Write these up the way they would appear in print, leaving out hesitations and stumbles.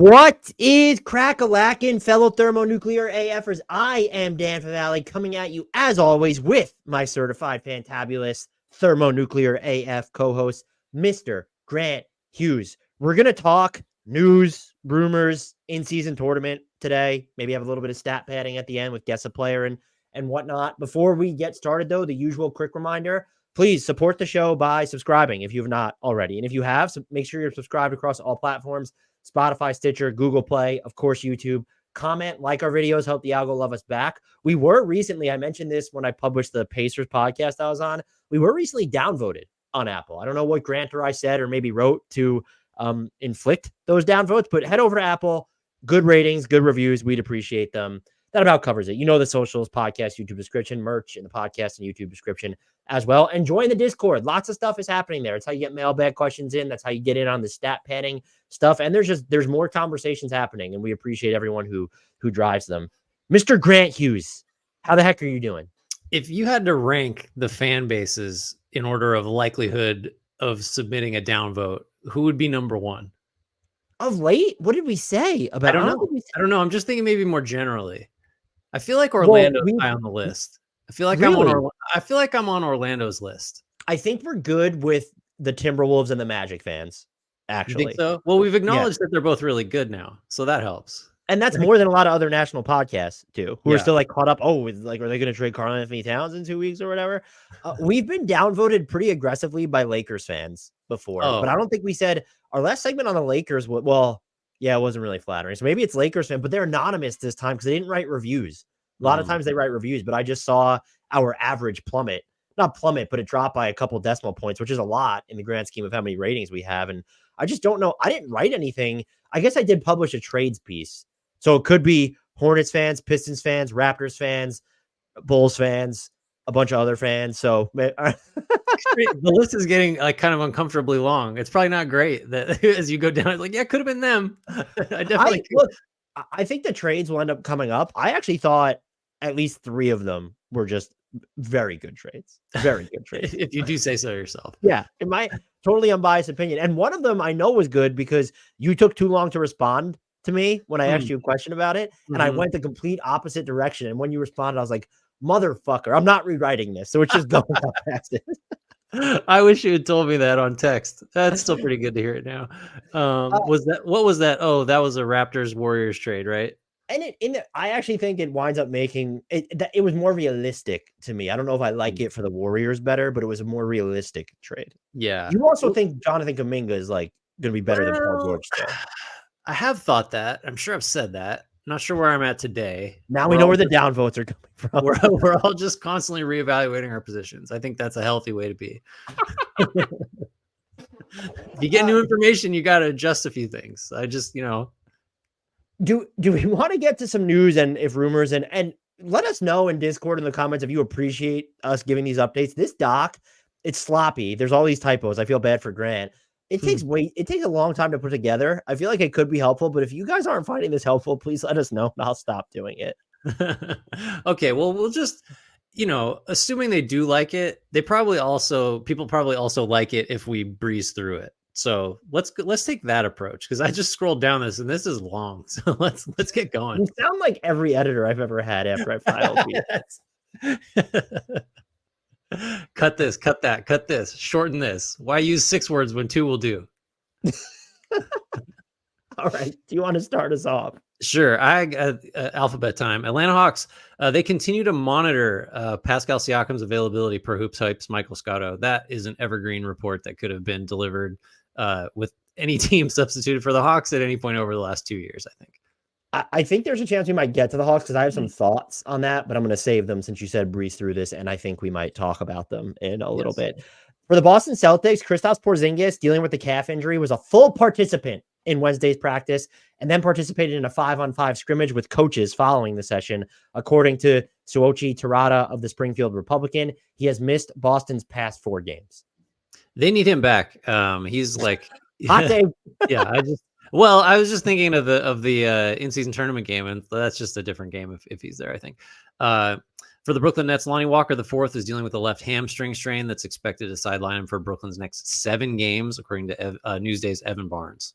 What is crack-a-lackin', fellow thermonuclear AFers? I am Dan Favale, coming at you, as always, with my certified fantabulous thermonuclear AF co-host, Mr. Grant Hughes. We're going to talk news, rumors, in-season tournament today. Maybe have a little bit of stat padding at the end with guess a player and whatnot. Before we get started, though, the usual quick reminder, please support the show by subscribing if you have not already. And if you have, make sure you're subscribed across all platforms. Spotify, Stitcher, Google Play, of course, YouTube. Comment, like our videos, help the algo love us back. We were recently, I mentioned this when I published the Pacers podcast I was on, we were recently downvoted on Apple. I don't know what Grant or I said or maybe wrote to inflict those downvotes, but head over to Apple. Good ratings, good reviews. We'd appreciate them. That about covers it. You know the socials, podcast, YouTube description, merch in the podcast and YouTube description as well. And join the Discord. Lots of stuff is happening there. It's how you get mailbag questions in. That's how you get in on the stat padding stuff. And there's more conversations happening, and we appreciate everyone who drives them. Mr. Grant Hughes, how the heck are you doing? If you had to rank the fan bases in order of likelihood of submitting a downvote, who would be number one? Of late? What did we say about? I don't know. I'm just thinking maybe more generally. I feel like Orlando's high on the list. I feel like I'm on Orlando's list. I think we're good with the Timberwolves and the Magic fans. Actually, you think so? Well, we've acknowledged that they're both really good now, so that helps. And that's more than a lot of other national podcasts too, who are still like caught up. Oh, are they going to trade Karl Anthony Towns in 2 weeks or whatever? We've been downvoted pretty aggressively by Lakers fans before, but I don't think we said our last segment on the Lakers. Well, yeah, it wasn't really flattering. So maybe it's Lakers fan, but they're anonymous this time because they didn't write reviews. A lot of times they write reviews, but I just saw our average not plummet, but it dropped by a couple decimal points, which is a lot in the grand scheme of how many ratings we have. And I just don't know. I didn't write anything. I guess I did publish a trades piece. So it could be Hornets fans, Pistons fans, Raptors fans, Bulls fans, a bunch of other fans. So the list is getting like kind of uncomfortably long. It's probably not great that as you go down, it's like, yeah, it could have been them. I think the trades will end up coming up. I actually thought at least 3 of them were just very good trades. Very good trades. If you do say so yourself. Yeah, in my totally unbiased opinion. And one of them I know was good because you took too long to respond to me when I asked you a question about it. And I went the complete opposite direction. And when you responded, I was like, motherfucker, I'm not rewriting this. So it's just going up past it. I wish you had told me that on text. That's still pretty good to hear it now. What was that? Oh, that was a Raptors Warriors trade, right? And I actually think it winds up making it was more realistic to me. I don't know if I like it for the Warriors better, but it was a more realistic trade. Yeah. You also think Jonathan Kuminga is like going to be better than Paul George still? I have thought that. I'm sure I've said that. I'm not sure where I'm at today. Now we know where the downvotes are coming from. We're all just constantly reevaluating our positions. I think that's a healthy way to be. If you get new information, you got to adjust a few things. I just, Do we want to get to some news and if rumors and let us know in Discord in the comments if you appreciate us giving these updates. This doc, it's sloppy. There's all these typos. I feel bad for Grant. It takes a long time to put together. I feel like it could be helpful, but if you guys aren't finding this helpful, please let us know and I'll stop doing it. Okay, well, we'll just, assuming they do like it, people probably also like it if we breeze through it. So let's take that approach because I just scrolled down this and this is long. So let's get going. You sound like every editor I've ever had after I filed these. Cut this, cut that, cut this, shorten this. Why use 6 words when 2 will do? All right. Do you want to start us off? Sure. Alphabet time. Atlanta Hawks, they continue to monitor Pascal Siakam's availability per Hoops Hype's Michael Scotto. That is an evergreen report that could have been delivered with any team substituted for the Hawks at any point over the last 2 years, I think. I think there's a chance we might get to the Hawks because I have some thoughts on that, but I'm going to save them since you said breeze through this, and I think we might talk about them in a little bit. For the Boston Celtics, Kristaps Porzingis, dealing with the calf injury, was a full participant in Wednesday's practice and then participated in a 5-on-5 scrimmage with coaches following the session. According to Suochi Terada of the Springfield Republican, he has missed Boston's past 4 games. They need him back. He's like hot day. Yeah, I was just thinking of the in-season tournament game, and that's just a different game if he's there, I think. For the Brooklyn Nets, Lonnie Walker IV is dealing with a left hamstring strain that's expected to sideline him for Brooklyn's next 7 games, according to Newsday's Evan Barnes.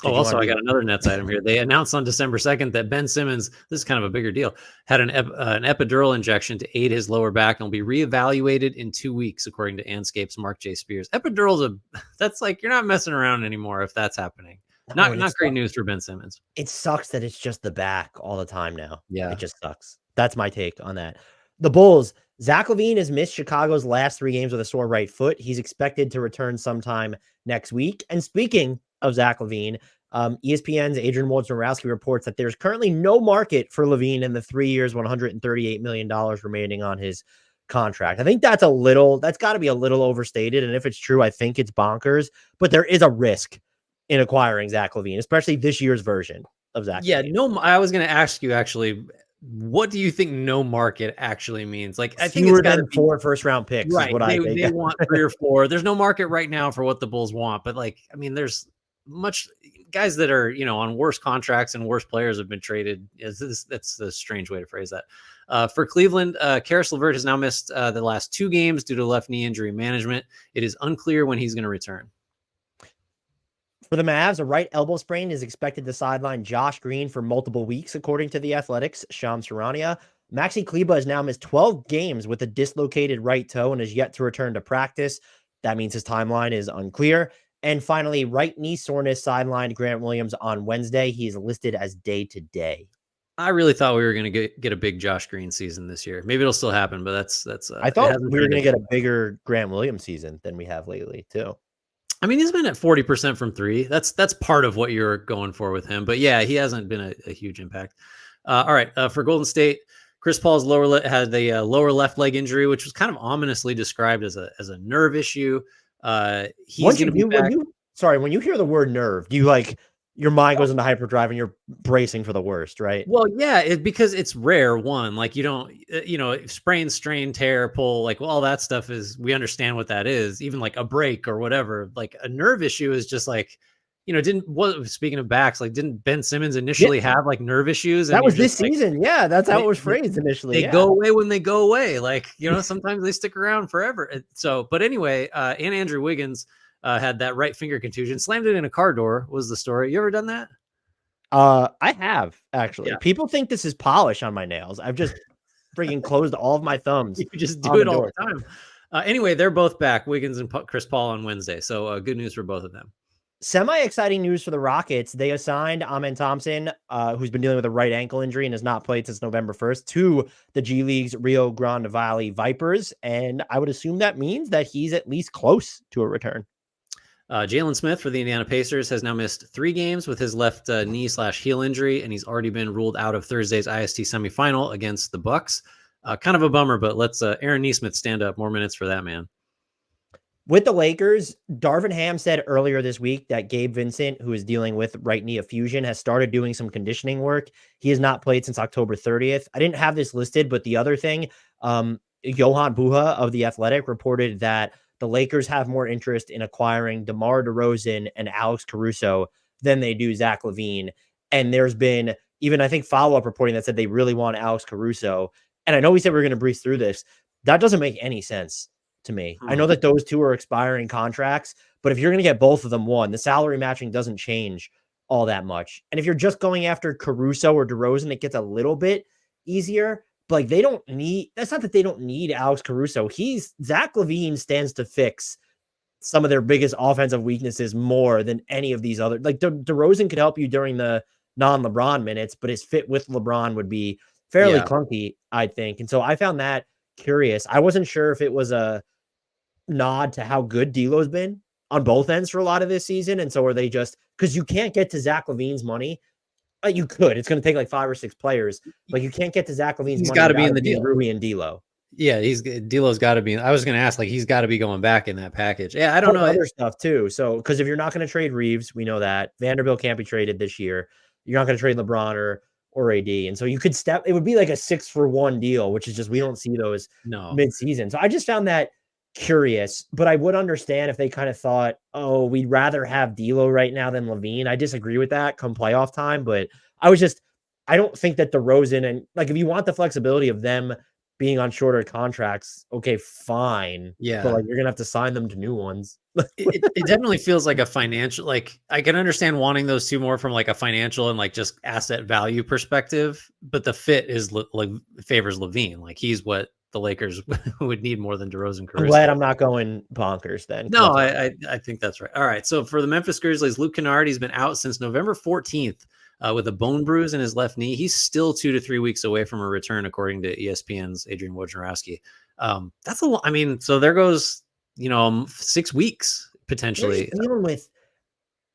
Also, I got another Nets item here. They announced on December 2nd that Ben Simmons, this is kind of a bigger deal, had an epidural injection to aid his lower back and will be reevaluated in 2 weeks, according to Anscape's Mark J. Spears. Epidural's that's like, you're not messing around anymore if that's happening. Not great news for Ben Simmons. It sucks that it's just the back all the time now. Yeah. It just sucks. That's my take on that. The Bulls, Zach LaVine has missed Chicago's last 3 games with a sore right foot. He's expected to return sometime next week. And speaking of Zach LaVine, ESPN's Adrian Wojnarowski reports that there's currently no market for LaVine in the 3 years, $138 million remaining on his contract. I think that's got to be a little overstated. And if it's true, I think it's bonkers, but there is a risk in acquiring Zach LaVine, especially this year's version of Zach. Yeah, LaVine. no, I was going to ask you actually, what do you think no market actually means? Like, I think fewer it's got than 4 first-round picks, right? Is what I think. They want 3 or 4. There's no market right now for what the Bulls want, but like, I mean, there's much guys that are, on worse contracts and worse players have been traded. That's a strange way to phrase that. For Cleveland, Karis LeVert has now missed the last 2 games due to left knee injury management. It is unclear when he's going to return. For the Mavs, a right elbow sprain is expected to sideline Josh Green for multiple weeks, according to the Athletics' Shams Charania. Maxi Kleber has now missed 12 games with a dislocated right toe and is yet to return to practice. That means his timeline is unclear. And finally, right knee soreness sidelined Grant Williams on Wednesday. He is listed as day-to-day. I really thought we were going to get a big Josh Green season this year. Maybe it'll still happen, but that's. I thought we were going to get a bigger Grant Williams season than we have lately, too. I mean, he's been at 40% from 3. That's part of what you're going for with him. But yeah, he hasn't been a huge impact. All right, for Golden State, Chris Paul's had the lower left leg injury, which was kind of ominously described as a nerve issue. He's going to be back. When you hear the word nerve, do you your mind goes into hyperdrive and you're bracing for the worst, right? Well, yeah, because it's rare. One, like you don't, sprain, strain, tear, pull, like all that stuff we understand what that is. Even like a break or whatever. Like a nerve issue is just like, speaking of backs, like didn't Ben Simmons initially have like nerve issues? That was this season. Yeah, that's how it was phrased initially. They go away when they go away. Like, sometimes they stick around forever. But anyway, and Andrew Wiggins had that right finger contusion, slammed it in a car door was the story. You ever done that? I have actually. Yeah. People think this is polish on my nails. I've just freaking closed all of my thumbs. You just do it all the time. Anyway, they're both back, Wiggins and Chris Paul on Wednesday. So good news for both of them. Semi-exciting news for the Rockets. They assigned Amen Thompson, who's been dealing with a right ankle injury and has not played since November 1st, to the G League's Rio Grande Valley Vipers. And I would assume that means that he's at least close to a return. Jalen Smith for the Indiana Pacers has now missed 3 games with his left knee/heel injury, and he's already been ruled out of Thursday's IST semifinal against the Bucks. Kind of a bummer, but let's Aaron Nesmith stand up. More minutes for that man. With the Lakers, Darvin Ham said earlier this week that Gabe Vincent, who is dealing with right knee effusion, has started doing some conditioning work. He has not played since October 30th. I didn't have this listed, but the other thing, Johan Buha of The Athletic reported that the Lakers have more interest in acquiring DeMar DeRozan and Alex Caruso than they do Zach LaVine. And there's been even, I think, follow-up reporting that said they really want Alex Caruso. And I know we said we were going to breeze through this. That doesn't make any sense to me. I know that those two are expiring contracts, but if you're going to get both of them, the salary matching doesn't change all that much. And if you're just going after Caruso or DeRozan, it gets a little bit easier. But like that's not that they don't need Alex Caruso. Zach LaVine stands to fix some of their biggest offensive weaknesses more than any of these other. Like DeRozan could help you during the non-LeBron minutes, but his fit with LeBron would be fairly clunky, I think. And so I found that curious. I wasn't sure if it was a nod to how good D'Lo's been on both ends for a lot of this season. And so are they just, because you can't get to Zach LaVine's money. You could. It's going to take like 5 or 6 players, but you can't get to Zach LaVine's money. He's got to be in the deal. Rui and D'Lo. Yeah, D'Lo's got to be. I was going to ask, like, he's got to be going back in that package. Yeah, I don't know other stuff too. So because if you're not going to trade Reeves, we know that Vanderbilt can't be traded this year. You're not going to trade LeBron or AD, and so you could step. It would be like a 6-for-1 deal, which is just we don't see those mid-season. So I just found that curious, but I would understand if they kind of thought, oh, we'd rather have D'Lo right now than LaVine. I disagree with that come playoff time, but I don't think that DeRozan and like if you want the flexibility of them being on shorter contracts, okay, fine. Yeah. But like you're gonna have to sign them to new ones. It definitely feels like a financial, like I can understand wanting those two more from like a financial and like just asset value perspective, but the fit is like favors LaVine. Like he's what the Lakers would need more than DeRozan, I'm Caruso. glad I'm not going bonkers then. No, I think that's right. All right. So for the Memphis Grizzlies, Luke Kennard, he's been out since November 14th with a bone bruise in his left knee. He's still 2 to 3 weeks away from a return, according to ESPN's Adrian Wojnarowski. That's a lot. I mean, so there goes, 6 weeks potentially. Dealing with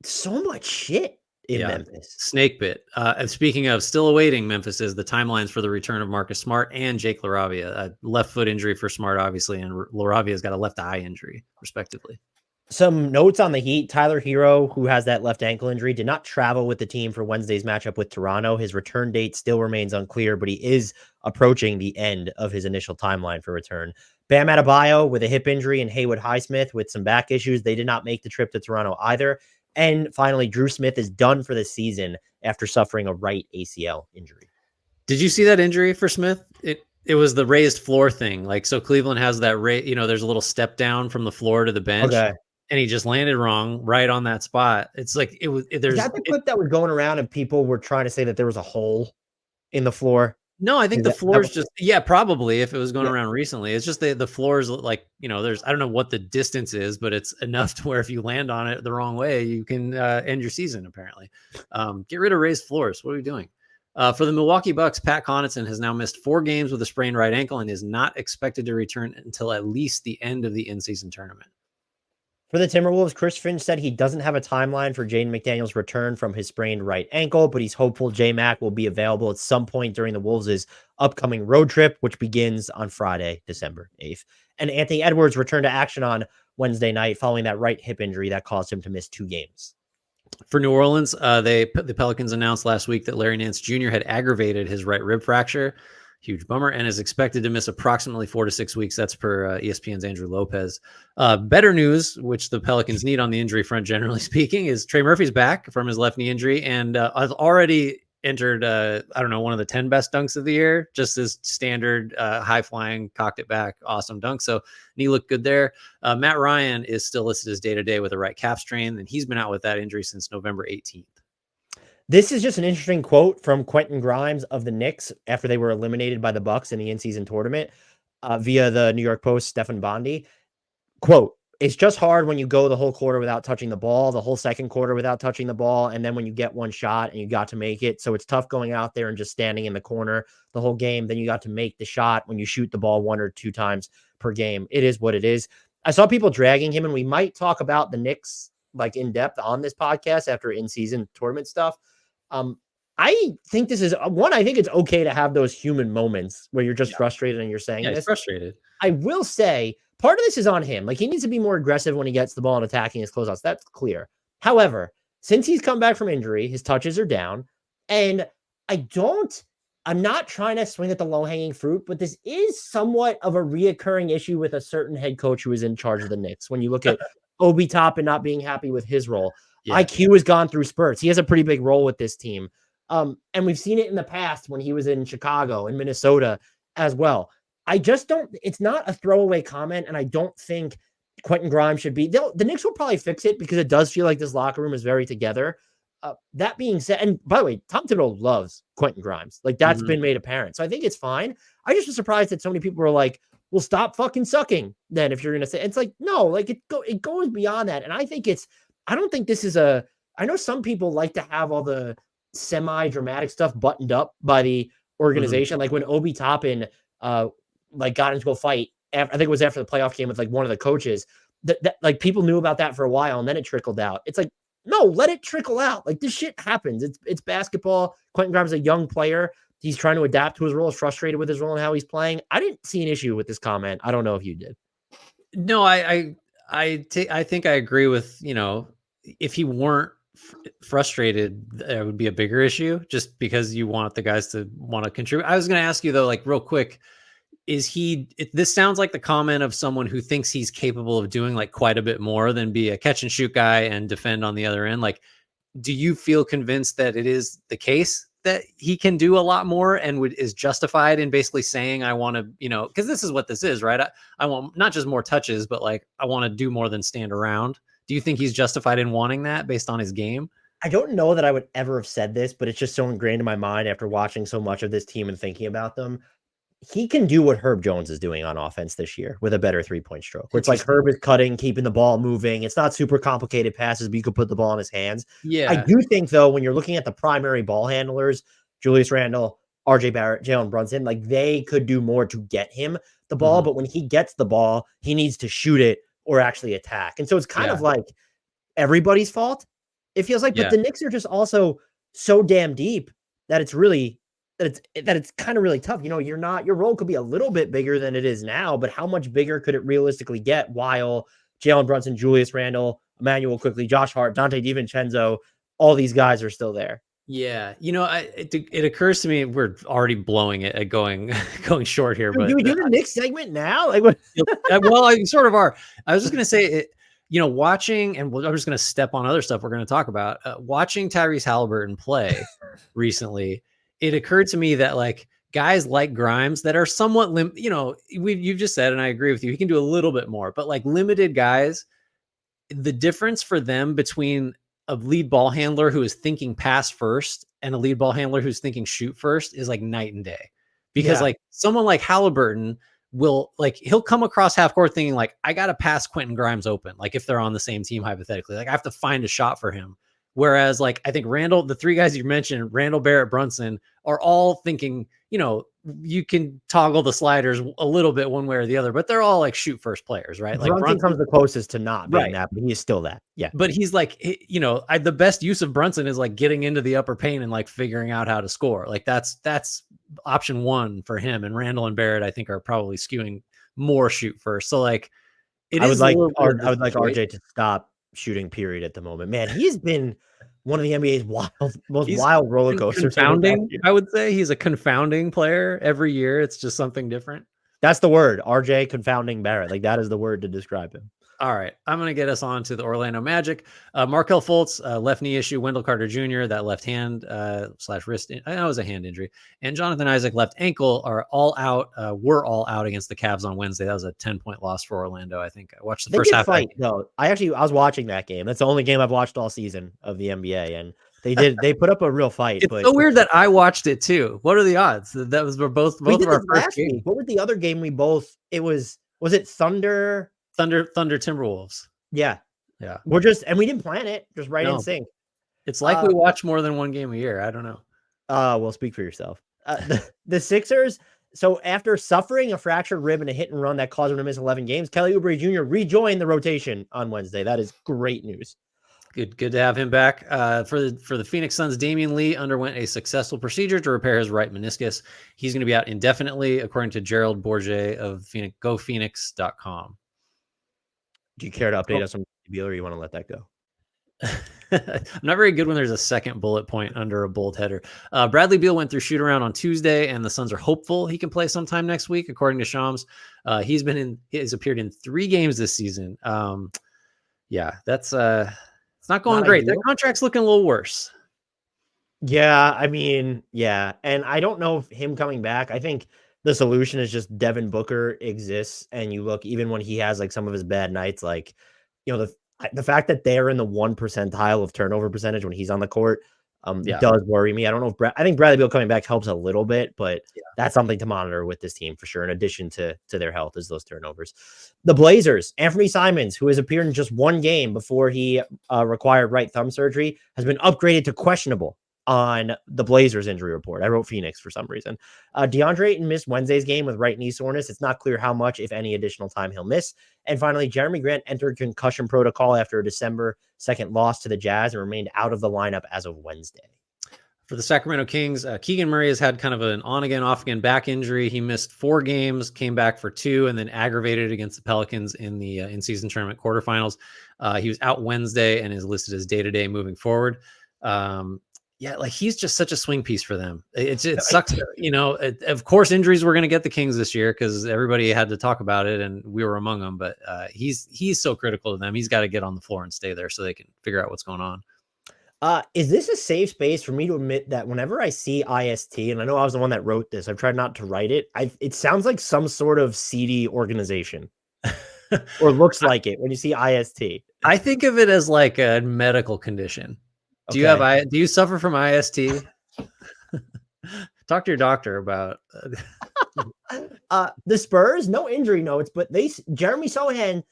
so much shit in Memphis. Snake bit. And speaking of still awaiting Memphis is the timelines for the return of Marcus Smart and Jake LaRavia. A left foot injury for Smart, obviously, and LaRavia's got a left eye injury, respectively. Some notes on the Heat. Tyler Hero, who has that left ankle injury, did not travel with the team for Wednesday's matchup with Toronto. His return date still remains unclear, but he is approaching the end of his initial timeline for return. Bam Adebayo with a hip injury and Haywood Highsmith with some back issues. They did not make the trip to Toronto either. And finally, Drew Smith is done for the season after suffering a right ACL injury. Did you see that injury for Smith? It was the raised floor thing. Like, so Cleveland has that there's a little step down from the floor to the bench. Okay. And he just landed wrong right on that spot. It's like there's Is that the clip that was going around and people were trying to say that there was a hole in the floor? No, I think the floor is just, probably if it was going around recently. It's just the floor is like, there's, I don't know what the distance is, but it's enough to where if you land on it the wrong way, you can end your season, apparently. Get rid of raised floors. What are we doing? For the Milwaukee Bucks, Pat Connaughton has now missed 4 games with a sprained right ankle and is not expected to return until at least the end of the in-season tournament. For the Timberwolves, Chris Finch said he doesn't have a timeline for Jaden McDaniels' return from his sprained right ankle, but he's hopeful J-Mac will be available at some point during the Wolves' upcoming road trip, which begins on Friday, December 8th. And Anthony Edwards returned to action on Wednesday night following that right hip injury that caused him to miss 2 games. For New Orleans, the Pelicans announced last week that Larry Nance Jr. had aggravated his right rib fracture. Huge bummer, and is expected to miss approximately 4 to 6 weeks. That's per ESPN's Andrew Lopez. Better news, which the Pelicans need on the injury front, generally speaking, is Trey Murphy's back from his left knee injury and has already entered, one of the 10 best dunks of the year, just as standard high-flying, cocked it back, awesome dunk. So knee looked good there. Matt Ryan is still listed as day-to-day with a right calf strain, and he's been out with that injury since November 18th. This is just an interesting quote from Quentin Grimes of the Knicks after they were eliminated by the Bucks in the in-season tournament via the New York Post, Stefan Bondi. Quote, "It's just hard when you go the whole quarter without touching the ball, the whole second quarter without touching the ball, and then when you get one shot and you got to make it. So it's tough going out there and just standing in the corner the whole game. Then you got to make the shot when you shoot the ball 1 or 2 times per game. It is what it is." I saw people dragging him, and we might talk about the Knicks like in depth on this podcast after in-season tournament stuff. I think this is one. I think it's okay to have those human moments where you're just frustrated and you're saying this. Frustrated. I will say part of this is on him. Like he needs to be more aggressive when he gets the ball and attacking his closeouts. That's clear. However, since he's come back from injury, his touches are down. And I'm not trying to swing at the low-hanging fruit, but this is somewhat of a reoccurring issue with a certain head coach who is in charge of the Knicks. When you look at Obi Toppin not being happy with his role. IQ has gone through spurts. He has a pretty big role with this team. And we've seen it in the past when he was in Chicago and Minnesota as well. It's not a throwaway comment. And I don't think Quentin Grimes should be, the Knicks will probably fix it because it does feel like this locker room is very together. That being said, and by the way, Tom Thibodeau loves Quentin Grimes. Like that's been made apparent. So I think it's fine. I just was surprised that so many people were like, well, stop fucking sucking. Then if you're going to say, it's like, no, like it goes beyond that. And I don't think this is I know some people like to have all the semi-dramatic stuff buttoned up by the organization. Like when Obi Toppin got into a fight, I think it was after the playoff game with like one of the coaches, that like people knew about that for a while and then it trickled out. It's like, no, let it trickle out. Like this shit happens. It's basketball. Quentin Grimes is a young player. He's trying to adapt to his role, is frustrated with his role and how he's playing. I didn't see an issue with this comment. I don't know if you did. No, I think I agree with, if he weren't frustrated, there would be a bigger issue just because you want the guys to want to contribute. I was going to ask you though, like real quick, this sounds like the comment of someone who thinks he's capable of doing like quite a bit more than be a catch and shoot guy and defend on the other end. Like, do you feel convinced that it is the case that he can do a lot more and is justified in basically saying, I want to, because this is what this is, right? I want not just more touches, but like I want to do more than stand around. Do you think he's justified in wanting that based on his game? I don't know that I would ever have said this, but it's just so ingrained in my mind after watching so much of this team and thinking about them. He can do what Herb Jones is doing on offense this year with a better 3-point stroke. Where it's like Herb is cutting, keeping the ball moving. It's not super complicated passes, but you could put the ball in his hands. Yeah. I do think, though, when you're looking at the primary ball handlers, Julius Randle, RJ Barrett, Jalen Brunson, like they could do more to get him the ball. But when he gets the ball, he needs to shoot it or actually attack. And so it's kind of like everybody's fault, it feels like. But the Knicks are just also so damn deep that it's really that it's kind of really tough. Your role could be a little bit bigger than it is now, but how much bigger could it realistically get while Jalen Brunson, Julius Randle, Emmanuel Quickly, Josh Hart, Dante DiVincenzo, all these guys are still there. Yeah, it occurs to me we're already blowing it at going short here. But do we do the Knicks segment now? Like, what? Well, I sort of are. I was just going to say it. Watching, and I'm just going to step on other stuff we're going to talk about. Watching Tyrese Halliburton play recently, it occurred to me that like guys like Grimes that are somewhat you've just said, and I agree with you, he can do a little bit more, but like limited guys, the difference for them between a lead ball handler who is thinking pass first and a lead ball handler who's thinking shoot first is like night and day. Because like someone like Halliburton he'll come across half court thinking like, I got to pass Quentin Grimes open. Like if they're on the same team, hypothetically, like I have to find a shot for him. Whereas like, I think Randall, the three guys you mentioned, Randall, Barrett, Brunson, are all thinking, you can toggle the sliders a little bit one way or the other, but they're all like shoot first players, right? Like Brunson comes the closest to not being that, but he is still that. Yeah. But he's like, the best use of Brunson is like getting into the upper paint and like figuring out how to score. Like that's option one for him. And Randall and Barrett, I think, are probably skewing more shoot first. So like, I would like RJ to stop shooting, period, at the moment. Man, he's been one of the NBA's most wild roller coasters. Confounding, I would say he's a confounding player every year. It's just something different. That's the word, RJ confounding Barrett. Like that is the word to describe him. All right, I'm going to get us on to the Orlando Magic. Markelle Fultz, left knee issue. Wendell Carter Jr., that left hand / wrist. I know it was a hand injury. And Jonathan Isaac, left ankle, are all out. Were all out against the Cavs on Wednesday. That was a 10-point loss for Orlando. I think I watched the first half. No, I was watching that game. That's the only game I've watched all season of the NBA, and they put up a real fight. It's so weird that I watched it too. What are the odds? That was both of our first games. What was the other game we both? Was it Thunder Timberwolves? Yeah. We didn't plan it. Just right in sync. It's like we watch more than one game a year. I don't know. Well, speak for yourself. The Sixers. So after suffering a fractured rib and a hit and run that caused him to miss 11 games, Kelly Oubre Jr. rejoined the rotation on Wednesday. That is great news. Good to have him back. For the Phoenix Suns, Damian Lee underwent a successful procedure to repair his right meniscus. He's going to be out indefinitely, according to Gerald Bourget of GoPhoenix.com. Do you care to update us on Beal, or you want to let that go? I'm not very good when there's a second bullet point under a bold header. Bradley Beal went through shoot around on Tuesday, and the Suns are hopeful he can play sometime next week, according to Shams. He's appeared in 3 games this season. That's it's not going great. That contract's looking a little worse. Yeah, I mean, yeah. And I don't know if him coming back, I think the solution is just Devin Booker exists. And you look, even when he has like some of his bad nights, like, the fact that they're in the 1 percentile of turnover percentage when he's on the court does worry me. I don't know if I think Bradley Beal coming back helps a little bit, but that's something to monitor with this team for sure. In addition to their health, is those turnovers. The Blazers, Anthony Simons, who has appeared in just 1 game before he required right thumb surgery, has been upgraded to questionable on the Blazers injury report. I wrote Phoenix for some reason. DeAndre Ayton missed Wednesday's game with right knee soreness. It's not clear how much, if any, additional time he'll miss. And finally, Jeremy Grant entered concussion protocol after a December 2nd loss to the Jazz and remained out of the lineup as of Wednesday. For the Sacramento Kings, Keegan Murray has had kind of an on-again, off-again back injury. He missed 4 games, came back for 2, and then aggravated against the Pelicans in the in-season tournament quarterfinals. He was out Wednesday and is listed as day-to-day moving forward. He's just such a swing piece for them. It sucks. Of course, injuries were going to get the Kings this year because everybody had to talk about it, and we were among them. But he's so critical to them. He's got to get on the floor and stay there so they can figure out what's going on. Is this a safe space for me to admit that whenever I see IST, and I know I was the one that wrote this, I've tried not to write it. It sounds like some sort of seedy organization, or looks like it when you see IST. I think of it as like a medical condition. Okay. Do you suffer from IST? Talk to your doctor about. The Spurs, no injury notes, but Jeremy Sohan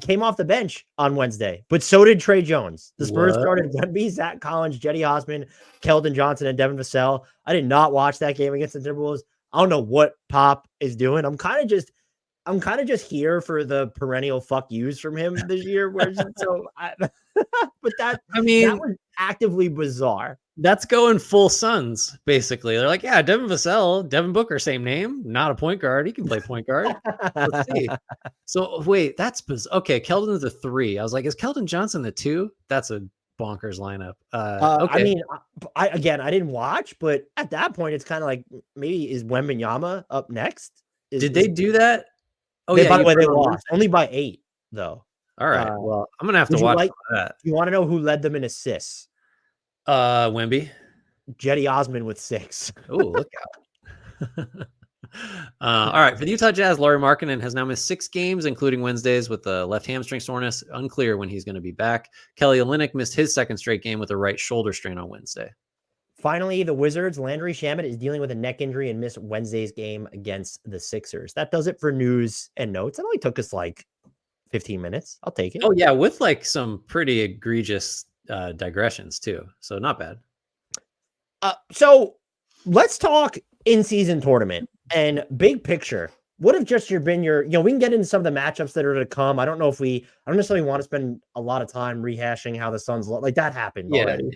came off the bench on Wednesday, but so did Trey Jones. The Spurs What? started Wemby, Zach Collins, Jetty Osman, Keldon Johnson, and Devin Vassell. I did not watch that game against the Timberwolves. I don't know what Pop is doing. I'm kind of just here for the perennial fuck yous from him this year. But that I mean, was actively bizarre. that's going full Suns, basically. They're like, yeah, Devin Vassell, Devin Booker, same name, not a point guard. He can play point guard. Let's see. So wait, that's okay. Keldon's the 3. I was like, is Keldon Johnson the 2? That's a bonkers lineup. Okay. I mean, I didn't watch, but at that point, it's kind of like maybe is Wembanyama up next? Did they do that? Oh, By the way, they on lost Wednesday. only by 8, though. All right. Well, I'm gonna have to watch that. You want to know who led them in assists? Wemby. Jetty Osman with 6. Oh, look out. All right. For the Utah Jazz, Lauri Markkanen has now missed 6 games, including Wednesdays with the left hamstring soreness. Unclear when he's going to be back. Kelly Olynyk missed his 2nd straight game with a right shoulder strain on Wednesday. Finally, the Wizards, Landry Shamet is dealing with a neck injury and missed Wednesday's game against the Sixers. That does it for news and notes. It only took us like 15 minutes. I'll take it. Oh, yeah. With like some pretty egregious digressions, too. So not bad. So let's talk in-season tournament and big picture. What if just we can get into some of the matchups that are to come. I don't necessarily want to spend a lot of time rehashing how the Suns look. Like that happened already.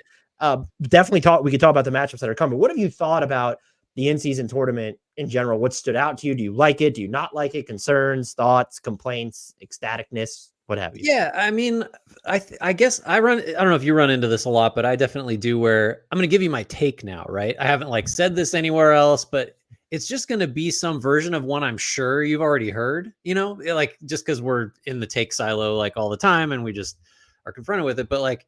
Definitely we could talk about the matchups that are coming. What have you thought about the in-season tournament in general? What stood out to you? Do you like it? Do you not like it? Concerns, thoughts, complaints, ecstaticness, what have you? Yeah, I mean, I guess I don't know if you run into this a lot, but I definitely do, where I'm going to give you my take now, right? I haven't like said this anywhere else, but it's just going to be some version of one I'm sure you've already heard, like just because we're in the take silo like all the time and we just are confronted with it. But like,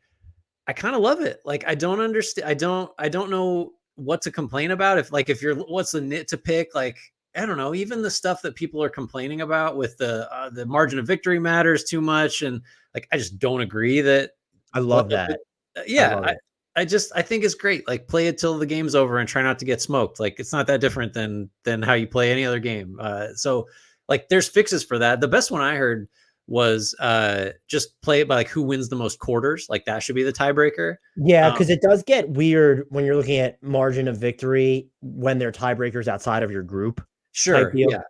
I kind of love it. Like, I don't understand. I don't know what to complain about. If you're, what's the nit to pick? Like, I don't know, even the stuff that people are complaining about with the margin of victory matters too much. And like, I just don't agree that. I love that. I think it's great. Like, play it till the game's over and try not to get smoked. Like, it's not that different than how you play any other game. So like, there's fixes for that. The best one I heard was just play it by like who wins the most quarters. Like, that should be the tiebreaker. Yeah, because it does get weird when you're looking at margin of victory when they're tiebreakers outside of your group. Sure. Yeah.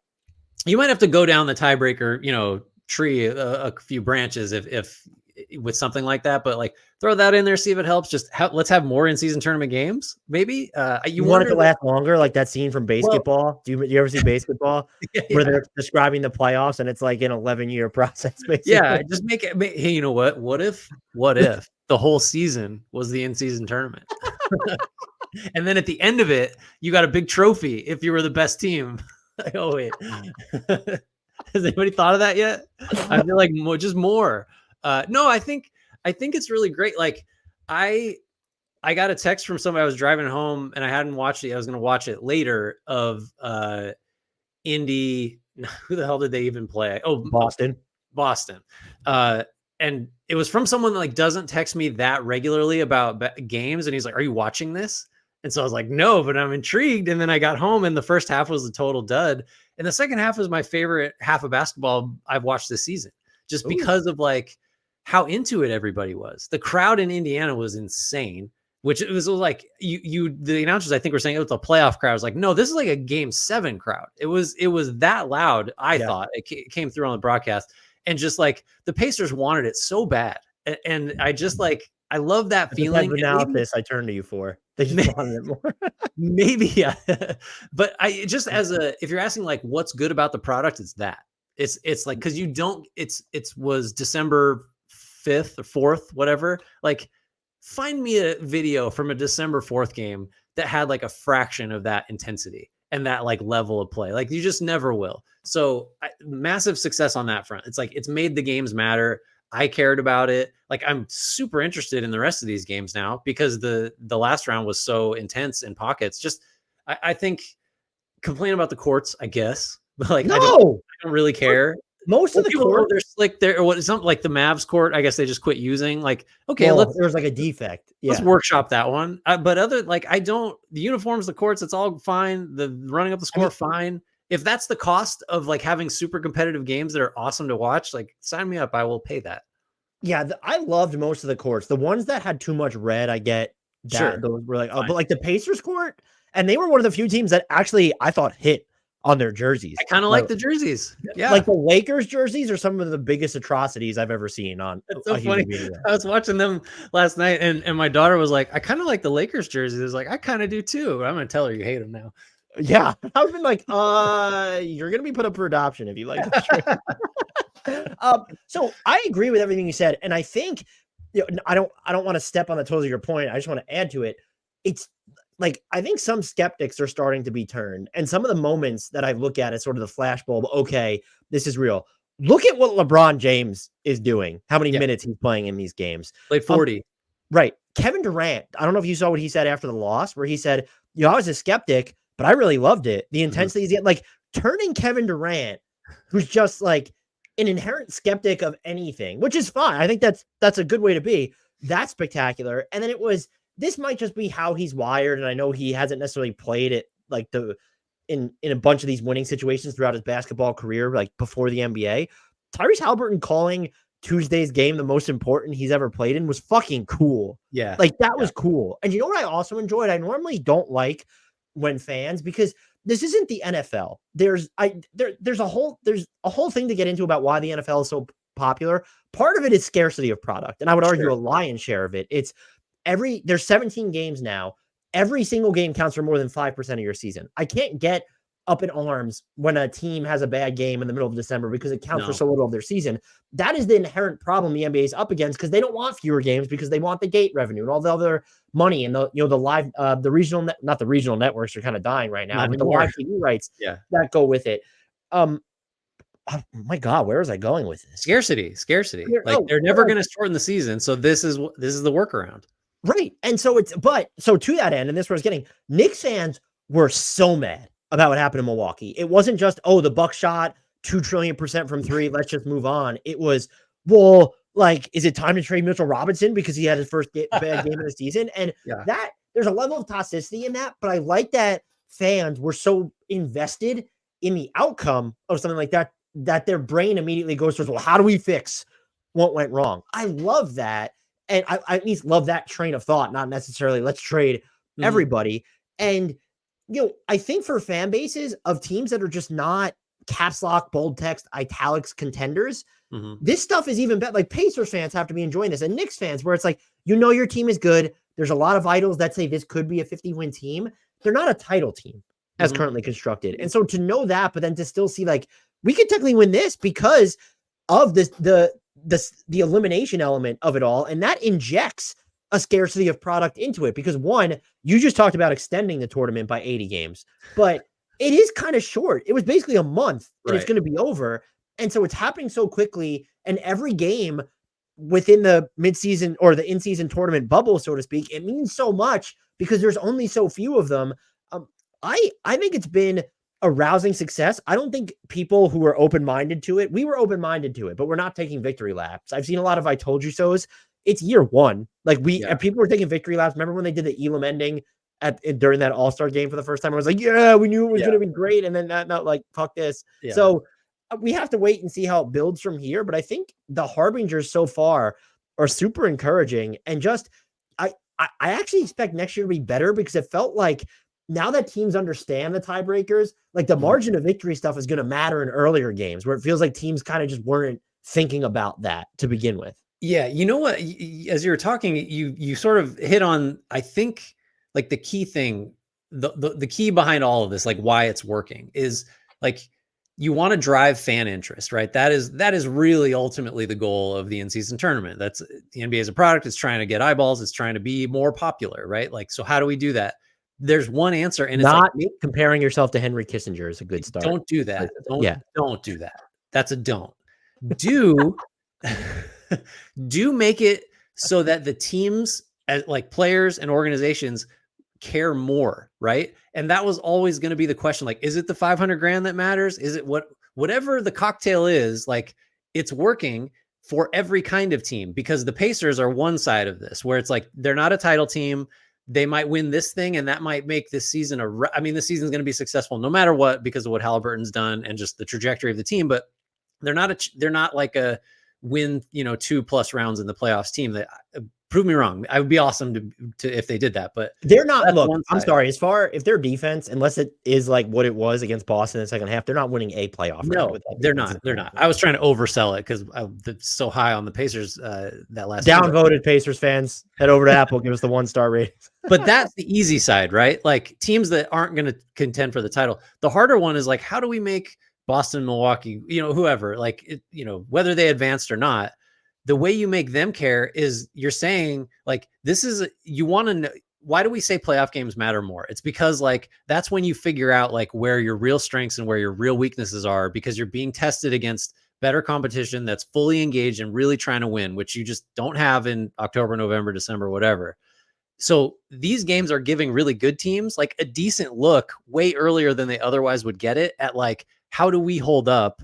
You might have to go down the tiebreaker, tree a few branches if with something like that, but like throw that in there, see if it helps. Let's have more in-season tournament games. Maybe you want it to last longer, like that scene from Basketball. Well, do you ever see Basketball where they're describing the playoffs and it's like an 11-year process? Basically. Yeah, just make it. Hey, you know what? What if the whole season was the in-season tournament? And then at the end of it, you got a big trophy if you were the best team. Like, oh wait, has anybody thought of that yet? I feel like more. No, I think it's really great. Like, I got a text from somebody. I was driving home and I hadn't watched it. I was going to watch it later. Of Indy. Who the hell did they even play? Oh, Boston. And it was from someone that like doesn't text me that regularly about games. And he's like, "Are you watching this?" And so I was like, "No, but I'm intrigued." And then I got home and the first half was a total dud. And the second half was my favorite half of basketball I've watched this season, just because of like how into it everybody was. The crowd in Indiana was insane, which it was like the announcers, I think, were saying it was a playoff crowd. I was like, no, this is like a game 7 crowd. It was that loud. I thought it came through on the broadcast, and just like the Pacers wanted it so bad. And I just like, I love that feeling. Analysis I turn to you for. They just wanted it more. Maybe, yeah. But I just, if you're asking like what's good about the product, it's that. It's like, because it was December 5th or 4th, whatever. Like, find me a video from a December 4th game that had like a fraction of that intensity and that like level of play. Like, you just never will. So massive success on that front. It's like, it's made the games matter. I cared about it. Like, I'm super interested in the rest of these games now because the last round was so intense in pockets. Just I think complain about the courts, I guess, but like No, I don't really care. most of Well, the people, court. they're slick there, or what? Something like the Mavs court. I guess they just quit using. Like, okay, Well, there was like a defect. let's Yeah, workshop that one. But other, like, I don't, the uniforms, the courts, it's all fine. The running up the I mean, score, fine. If that's the cost of like having super competitive games that are awesome to watch, like sign me up. I will pay that. yeah, I loved most of the courts. The ones that had too much red, I get that Sure. those were like, Fine. but like the Pacers court, and they were one of the few teams that actually I thought hit on their jerseys. I kind of like the jerseys. Yeah. Like the Lakers jerseys are some of the biggest atrocities I've ever seen on It's a so funny. human being. I was watching them last night, and my daughter was like, I kind of like the Lakers jerseys. I was like, I kind of do too. But I'm going to tell her you hate them now. Yeah, I've been like, you're gonna be put up for adoption if you like this trade. So I agree with everything you said, and I think I don't want to step on the toes of your point. I just want to add to it. It's like I think some skeptics are starting to be turned, and some of the moments that I look at as sort of the flashbulb. Okay, this is real. Look at what LeBron James is doing. How many minutes he's playing in these games? Played 40. Right. Kevin Durant. I don't know if you saw what he said after the loss, where he said, I was a skeptic, but I really loved it. The intensity is like turning Kevin Durant, who's just like an inherent skeptic of anything, which is fine. I think that's a good way to be. That's spectacular. And then this might just be how he's wired. And I know he hasn't necessarily played it like in a bunch of these winning situations throughout his basketball career, like before the NBA. Tyrese Halliburton calling Tuesday's game the most important he's ever played in was fucking cool. Yeah. Like that was cool. And you know what I also enjoyed? I normally don't like when fans, because this isn't the NFL. There's a whole thing to get into about why the NFL is so popular. Part of it is scarcity of product. And I would argue a lion's share of it. It's there's 17 games now. Every single game counts for more than 5% of your season. I can't get up in arms when a team has a bad game in the middle of December because it counts for so little of their season. That is the inherent problem the NBA is up against, because they don't want fewer games, because they want the gate revenue and all the other money and the live, the regional, not the regional networks are kind of dying right now, but the live TV rights that go with it. Oh my God, where was I going with this? Scarcity. Like they're never going to shorten the season. So this is the workaround. Right. And so so to that end, and this is where I was getting, Knicks fans were so mad about what happened in Milwaukee. It wasn't just, the Bucks shot 2 trillion% from 3. Let's just move on. It was, well, like, is it time to trade Mitchell Robinson because he had his first bad game of the season? And that there's a level of toxicity in that, but I like that fans were so invested in the outcome of something like that, that their brain immediately goes towards, well, how do we fix what went wrong? I love that. And I at least love that train of thought, not necessarily let's trade everybody. And, I think for fan bases of teams that are just not caps lock, bold text, italics contenders, this stuff is even better. Like Pacers fans have to be enjoying this, and Knicks fans, where it's like, your team is good. There's a lot of idols that say this could be a 50-win team. They're not a title team as currently constructed. And so to know that, but then to still see like, we could technically win this because of this, the elimination element of it all. And that injects a scarcity of product into it, because one, you just talked about extending the tournament by 80 games, but it is kind of short. It was basically a month and it's going to be over. And so it's happening so quickly, and every game within the midseason or the in-season tournament bubble, so to speak, it means so much because there's only so few of them. I think it's been a rousing success. I don't think people who were open-minded to it, we were open-minded to it, but we're not taking victory laps. I've seen a lot of I told you so's. It's year one. Like and people were taking victory laps. Remember when they did the Elam ending during that All-Star game for the first time? I was like, yeah, we knew it was going to be great. And then not like, fuck this. Yeah. So we have to wait and see how it builds from here. But I think the harbingers so far are super encouraging. And just, I actually expect next year to be better, because it felt like now that teams understand the tiebreakers, like the margin of victory stuff is going to matter in earlier games, where it feels like teams kind of just weren't thinking about that to begin with. Yeah. You know what, as you were talking, you sort of hit on, I think, like the key thing, the key behind all of this, like why it's working, is like, you want to drive fan interest, right? That is really ultimately the goal of the in-season tournament. That's the NBA as a product. It's trying to get eyeballs. It's trying to be more popular, right? Like, so how do we do that? There's one answer, and it's not like, comparing yourself to Henry Kissinger is a good start. Don't do that. Don't do that. That's a don't. Do do make it so that the teams, like players and organizations, care more, right? And that was always going to be the question. Like, is it the 500 grand that matters? Is it whatever the cocktail is? Like, it's working for every kind of team, because the Pacers are one side of this, where it's like they're not a title team. They might win this thing, and that might make this season I mean, the season's going to be successful no matter what, because of what Halliburton's done and just the trajectory of the team. But they're not like a win, 2+ rounds in the playoffs team. That prove me wrong. I would be awesome to if they did that, but they're not. Look, I'm sorry. If their defense, unless it is like what it was against Boston in the second half, they're not winning a playoff. No, they're not. They're not. I was trying to oversell it because I'm so high on the Pacers that last downvoted Pacers fans. Head over to Apple, give us the 1-star rating. But that's the easy side, right? Like teams that aren't going to contend for the title. The harder one is like, how do we make Boston, Milwaukee, whoever, like, whether they advanced or not, the way you make them care is you're saying like, you want to know, why do we say playoff games matter more? It's because like, that's when you figure out like where your real strengths and where your real weaknesses are, because you're being tested against better competition that's fully engaged and really trying to win, which you just don't have in October, November, December, whatever. So these games are giving really good teams like a decent look way earlier than they otherwise would get it at like, how do we hold up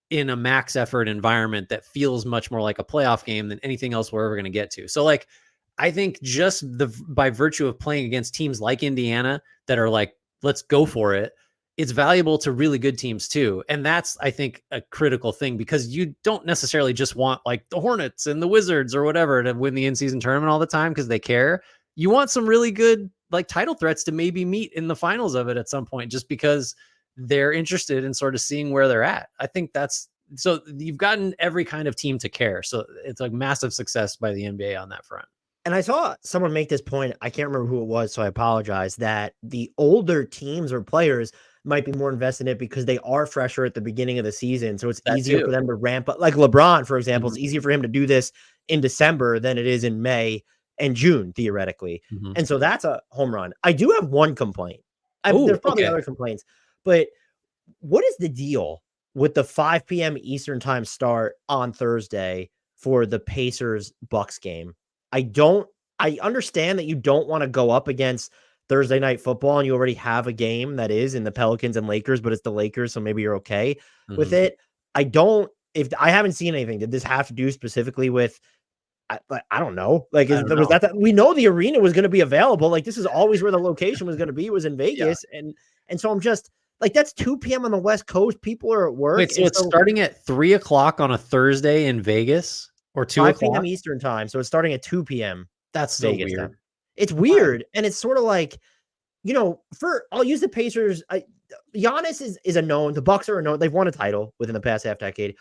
in a max effort environment that feels much more like a playoff game than anything else we're ever going to get to? So like, I think just by virtue of playing against teams like Indiana that are like, let's go for it, it's valuable to really good teams too. And that's, I think, a critical thing, because you don't necessarily just want like the Hornets and the Wizards or whatever to win the in-season tournament all the time because they care. You want some really good like title threats to maybe meet in the finals of it at some point, just because they're interested in sort of seeing where they're at. I think so you've gotten every kind of team to care. So it's like massive success by the NBA on that front. And I saw someone make this point. I can't remember who it was, so I apologize, that the older teams or players might be more invested in it because they are fresher at the beginning of the season. So it's easier for them to ramp up. Like LeBron, for example, it's easier for him to do this in December than it is in May and June, theoretically. And so that's a home run. I do have one complaint. There's probably other complaints, but what is the deal with the 5 p.m. Eastern time start on Thursday for the Pacers Bucks game? I understand that you don't want to go up against Thursday night football and you already have a game that is in the Pelicans and Lakers, but it's the Lakers, so maybe you're okay with it. If I haven't seen anything, did this have to do specifically with, I don't know. Like, was that we know the arena was going to be available. Like, this is always where the location was going to be, was in Vegas. And so I'm just like, that's 2 p.m. on the West Coast. People are at work. Wait, so it's starting at 3 o'clock on a Thursday in Vegas, or 2 5 p.m. Eastern time. So it's starting at 2 p.m. That's so Vegas weird. Time. It's weird. And it's sort of like, I'll use the Pacers. Giannis is a known. The Bucks are a known. They've won a title within the past half decade.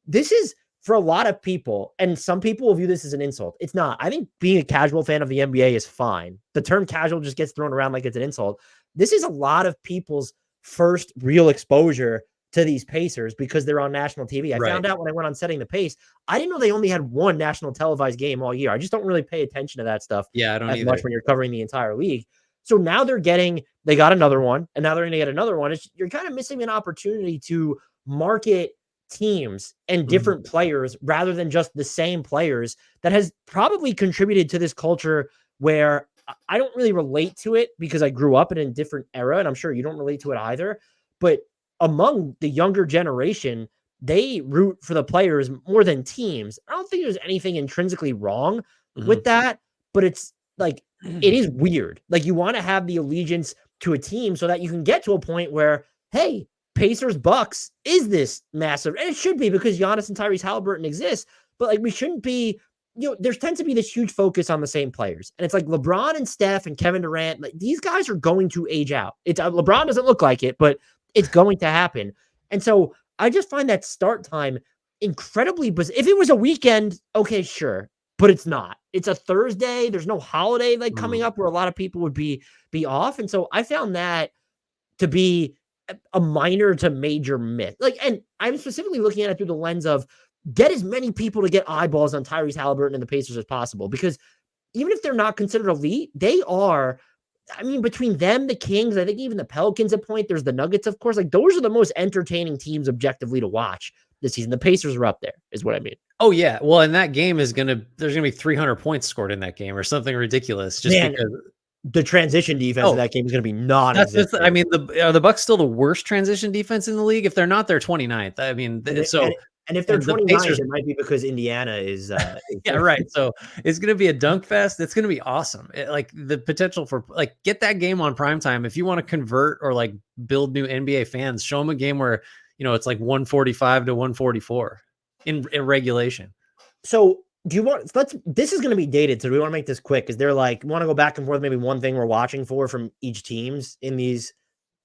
This is, for a lot of people, and some people will view this as an insult. It's not. I think being a casual fan of the NBA is fine. The term casual just gets thrown around like it's an insult. This is a lot of people's first real exposure to these Pacers because they're on national TV. I found out when I went on Setting the Pace, I didn't know they only had one national televised game all year. I just don't really pay attention to that stuff. Yeah, I don't as much when you're covering the entire league. So now they got another one, and now they're going to get another one. You're kind of missing an opportunity to market teams and different players rather than just the same players that has probably contributed to this culture where I don't really relate to it because I grew up in a different era, and I'm sure you don't relate to it either. But among the younger generation, they root for the players more than teams. I don't think there's anything intrinsically wrong with that, but it's like, it is weird. Like, you want to have the allegiance to a team so that you can get to a point where, hey, Pacers Bucks is this massive, and it should be because Giannis and Tyrese Halliburton exist, but like, we shouldn't be, there tends to be this huge focus on the same players. And it's like LeBron and Steph and Kevin Durant, like, these guys are going to age out. It's LeBron doesn't look like it, but it's going to happen. And so I just find that start time incredibly bizarre. If it was a weekend, okay, sure, but it's not. It's a Thursday. There's no holiday like coming up where a lot of people would be off. And so I found that to be a minor to major myth. Like, and I'm specifically looking at it through the lens of get as many people to get eyeballs on Tyrese Halliburton and the Pacers as possible, because even if they're not considered elite, they are I mean, between them, the Kings, I think even the Pelicans at point, there's the Nuggets, of course. Like those are the most entertaining teams objectively to watch this season. The Pacers are up there, is what I mean. Oh yeah, well, and that game is there's gonna be 300 points scored in that game or something ridiculous, just Man, because. the transition defense of Oh, that game is going to be that's non-existent. I mean, are the Bucks still the worst transition defense in the league? If they're not, they're 29th. I mean, And, it, so and if they're and the 29th, Pacers. it might be because Indiana is Yeah, right. So it's going to be a dunk fest. It's going to be awesome. Like the potential for like get that game on primetime. If you want to convert or like build new NBA fans, show them a game where, it's like 145 to 144 in regulation. So do you want this is going to be dated, so do we want to make this quick? Because they're like want to go back and forth, maybe one thing we're watching for from each teams in these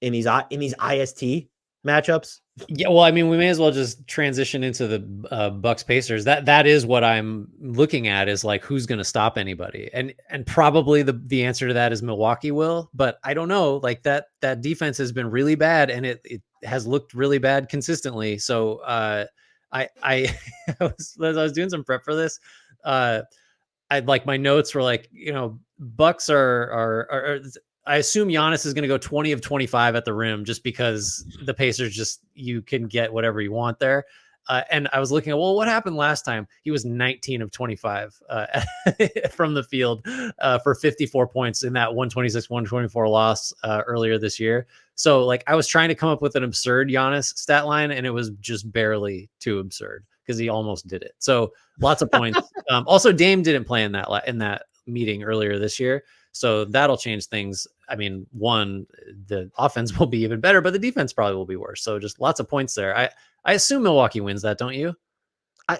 IST matchups. Yeah, well, I mean, we may as well just transition into the Bucks Pacers. That is what I'm looking at, is like who's going to stop anybody, and probably the answer to that is Milwaukee will, but I don't know. Like that defense has been really bad, and it has looked really bad consistently. So I as I was doing some prep for this, I like my notes were like, Bucks are I assume Giannis is going to go 20 of 25 at the rim, just because the Pacers you can get whatever you want there. And I was looking at, well, what happened last time? He was 19 of 25 from the field for 54 points in that 126-124 loss earlier this year. So like I was trying to come up with an absurd Giannis stat line, and it was just barely too absurd because he almost did it. So lots of points. Also, Dame didn't play in that meeting earlier this year. So that'll change things. I mean, one, the offense will be even better, but the defense probably will be worse. So just lots of points there. I assume Milwaukee wins that, don't you?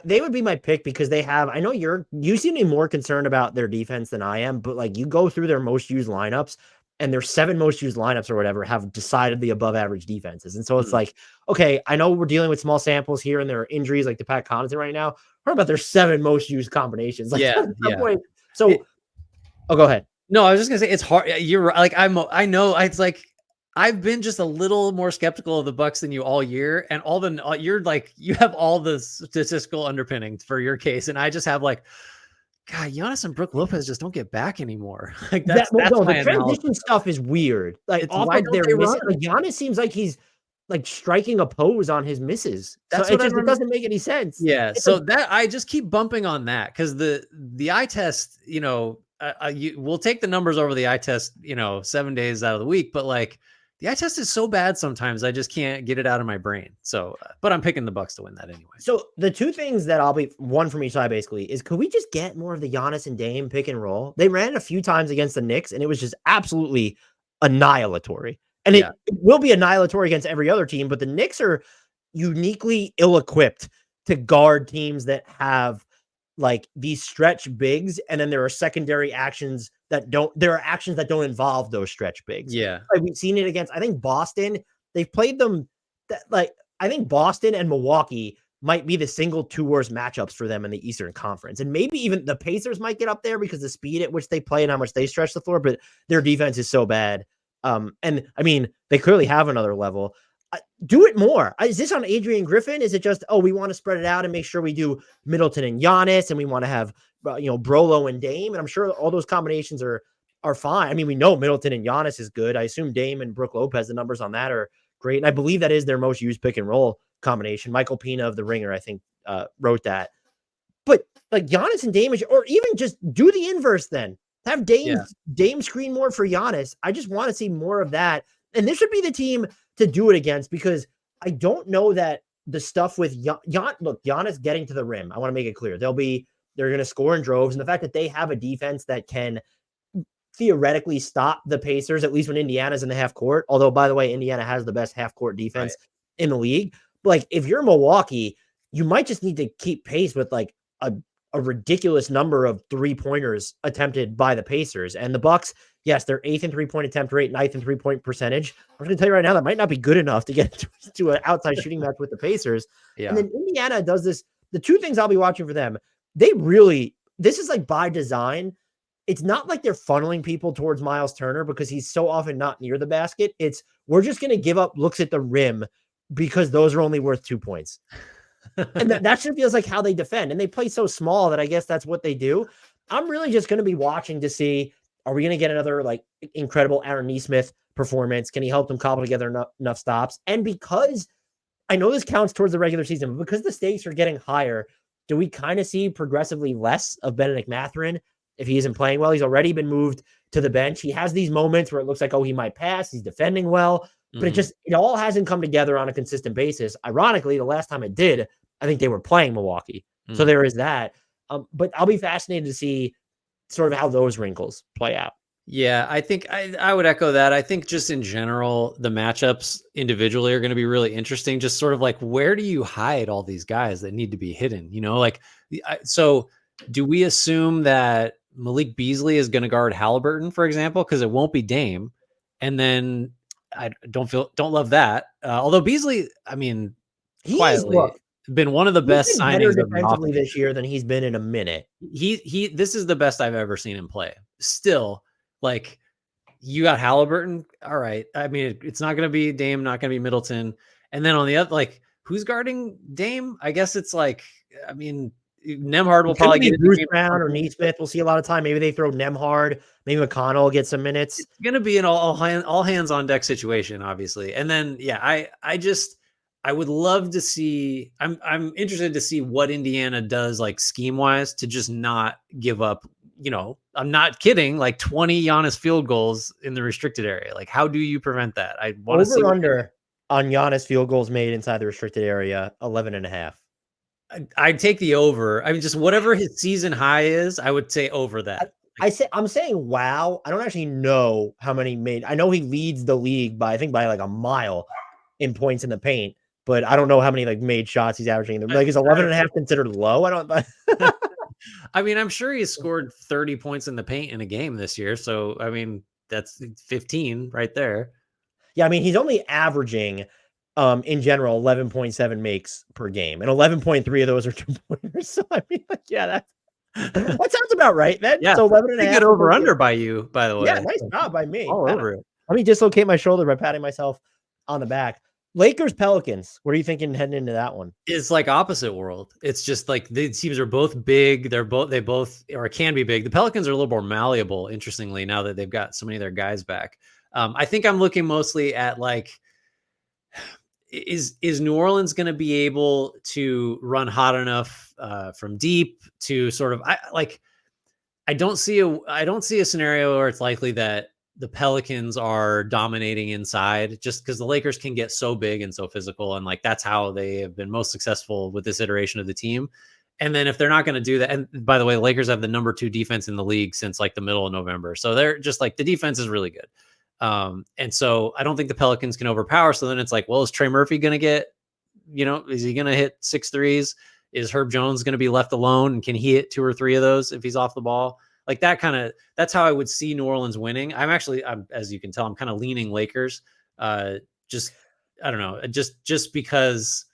They would be my pick because they have. I know you seem to be more concerned about their defense than I am, but like you go through their most used lineups, and their 7 most used lineups or whatever have decidedly above average defenses. And so it's like, okay, I know we're dealing with small samples here, and there are injuries like the Pat Connaughton right now. What about their 7 most used combinations? Like Yeah, at some yeah. point. So, go ahead. No, I was just gonna say it's hard. You're right. Like I know. It's like I've been just a little more skeptical of the Bucks than you all year, and you're like you have all the statistical underpinnings for your case, and I just have like, God, Giannis and Brook Lopez just don't get back anymore. Like that's my the transition analysis. stuff is weird. Like It's off why of don't their they misses, run? like Giannis seems like he's like striking a pose on his misses. That's So what it doesn't make any sense. Yeah, It's so like, that I just keep bumping on that because the eye test, we'll take the numbers over the eye test, 7 days out of the week, but like the eye test is so bad sometimes I just can't get it out of my brain. So, but I'm picking the Bucks to win that anyway. so the two things that I'll be one from each side basically is could we just get more of the Giannis and Dame pick and roll? They ran it a few times against the Knicks, and it was just absolutely annihilatory. And it will be annihilatory against every other team, but the Knicks are uniquely ill-equipped to guard teams that have like these stretch bigs, and then there are secondary actions that don't involve those stretch bigs. Yeah. Like we've seen it against, I think Boston, they've played them I think Boston and Milwaukee might be the single 2 worst matchups for them in the Eastern Conference. And maybe even the Pacers might get up there because the speed at which they play and how much they stretch the floor, but their defense is so bad. And I mean, they clearly have another level. Do it more. Is this on Adrian Griffin? Is it just, we want to spread it out and make sure we do Middleton and Giannis, and we want to have, Brolo and Dame? And I'm sure all those combinations are fine. I mean, we know Middleton and Giannis is good. I assume Dame and Brook Lopez, the numbers on that are great. And I believe that is their most used pick and roll combination. Michael Pina of The Ringer, I think, wrote that. But like Giannis and Dame, or even just do the inverse then. Have Dame screen more for Giannis. I just want to see more of that. And this should be the team to do it against, because I don't know that the stuff with Giannis getting to the rim, I want to make it clear. They're going to score in droves. And the fact that they have a defense that can theoretically stop the Pacers, at least when Indiana's in the half court. Although, by the way, Indiana has the best half court defense in the league. But like, if you're Milwaukee, you might just need to keep pace with like a ridiculous number of 3-pointers attempted by the Pacers. And the Bucks, yes, they're 8th in 3-point attempt rate, 9th in 3-point percentage. I'm going to tell you right now, that might not be good enough to get to an outside shooting match with the Pacers. Yeah. And then Indiana does this. The two things I'll be watching for them, this is like by design. It's not like they're funneling people towards Miles Turner because he's so often not near the basket. It's, we're just going to give up looks at the rim because those are only worth 2 points. And that just feels like how they defend. And they play so small that I guess that's what they do. I'm really just going to be watching to see, Are we going to get another like incredible Aaron Nesmith performance? Can he help them cobble together enough stops? And because I know this counts towards the regular season, but because the stakes are getting higher, do we kind of see progressively less of Benedict Mathurin if he isn't playing well? He's already been moved to the bench. He has these moments where it looks like, oh, he might pass. He's defending well, but it all hasn't come together on a consistent basis. Ironically, the last time it did, I think they were playing Milwaukee. So there is that. But I'll be fascinated to see sort of how those wrinkles play out. Yeah, I think I would echo that. I think just in general, the matchups individually are going to be really interesting. Just sort of like, where do you hide all these guys that need to be hidden? Like, so do we assume that Malik Beasley is going to guard Halliburton, for example, because it won't be Dame? And then I don't love that. Although Beasley, I mean, quietly been one of the best signings defensively this year than he's been in a minute. This is the best I've ever seen him play. Still, like, you got Halliburton. All right. I mean, it's not going to be Dame, not going to be Middleton. And then on the other, like, who's guarding Dame? I guess it's like, I mean, Nembhard will probably get Bruce Brown or Nesmith. We'll see a lot of time. Maybe they throw Nembhard. Maybe McConnell will get some minutes. It's going to be an all hands on deck situation, obviously. And then, yeah, I would love to see. I'm interested to see what Indiana does, like, scheme wise, to just not give up. I'm not kidding. Like 20 Giannis field goals in the restricted area. Like, how do you prevent that? I want to see under on Giannis field goals made inside the restricted area, 11.5. I'd take the over. I mean, just whatever his season high is, I would say over that. I'm saying wow. I don't actually know how many made. I know he leads the league by like a mile in points in the paint, but I don't know how many like made shots he's averaging. Like, is 11.5 considered low? I don't. I mean, I'm sure he scored 30 points in the paint in a game this year. So, I mean, that's 15 right there. Yeah, I mean, he's only averaging, in general, 11.7 makes per game, and 11.3 of those are 2-pointers. So, I mean, like, yeah, that sounds about right, man. Yeah, so 11.5. Good over under by you, by the way. Yeah, nice job by me. All over it. Let me dislocate my shoulder by patting myself on the back. Lakers Pelicans. What are you thinking heading into that one? It's like opposite world. It's just like the teams are both big. They both or can be big. The Pelicans are a little more malleable, interestingly, now that they've got so many of their guys back. I think I'm looking mostly at like, is New Orleans going to be able to run hot enough from deep to sort of I don't see a scenario where it's likely that the Pelicans are dominating inside, just because the Lakers can get so big and so physical. And like, that's how they have been most successful with this iteration of the team. And then if they're not going to do that, and by the way, the Lakers have the number 2 defense in the league since like the middle of November. So they're just like, the defense is really good. And so I don't think the Pelicans can overpower. So then it's like, well, is Trey Murphy going to get, is he going to hit 6 threes? Is Herb Jones going to be left alone? And can he hit 2 or 3 of those if he's off the ball? Like that's how I would see New Orleans winning. I'm as you can tell, I'm kind of leaning Lakers. I don't know, just because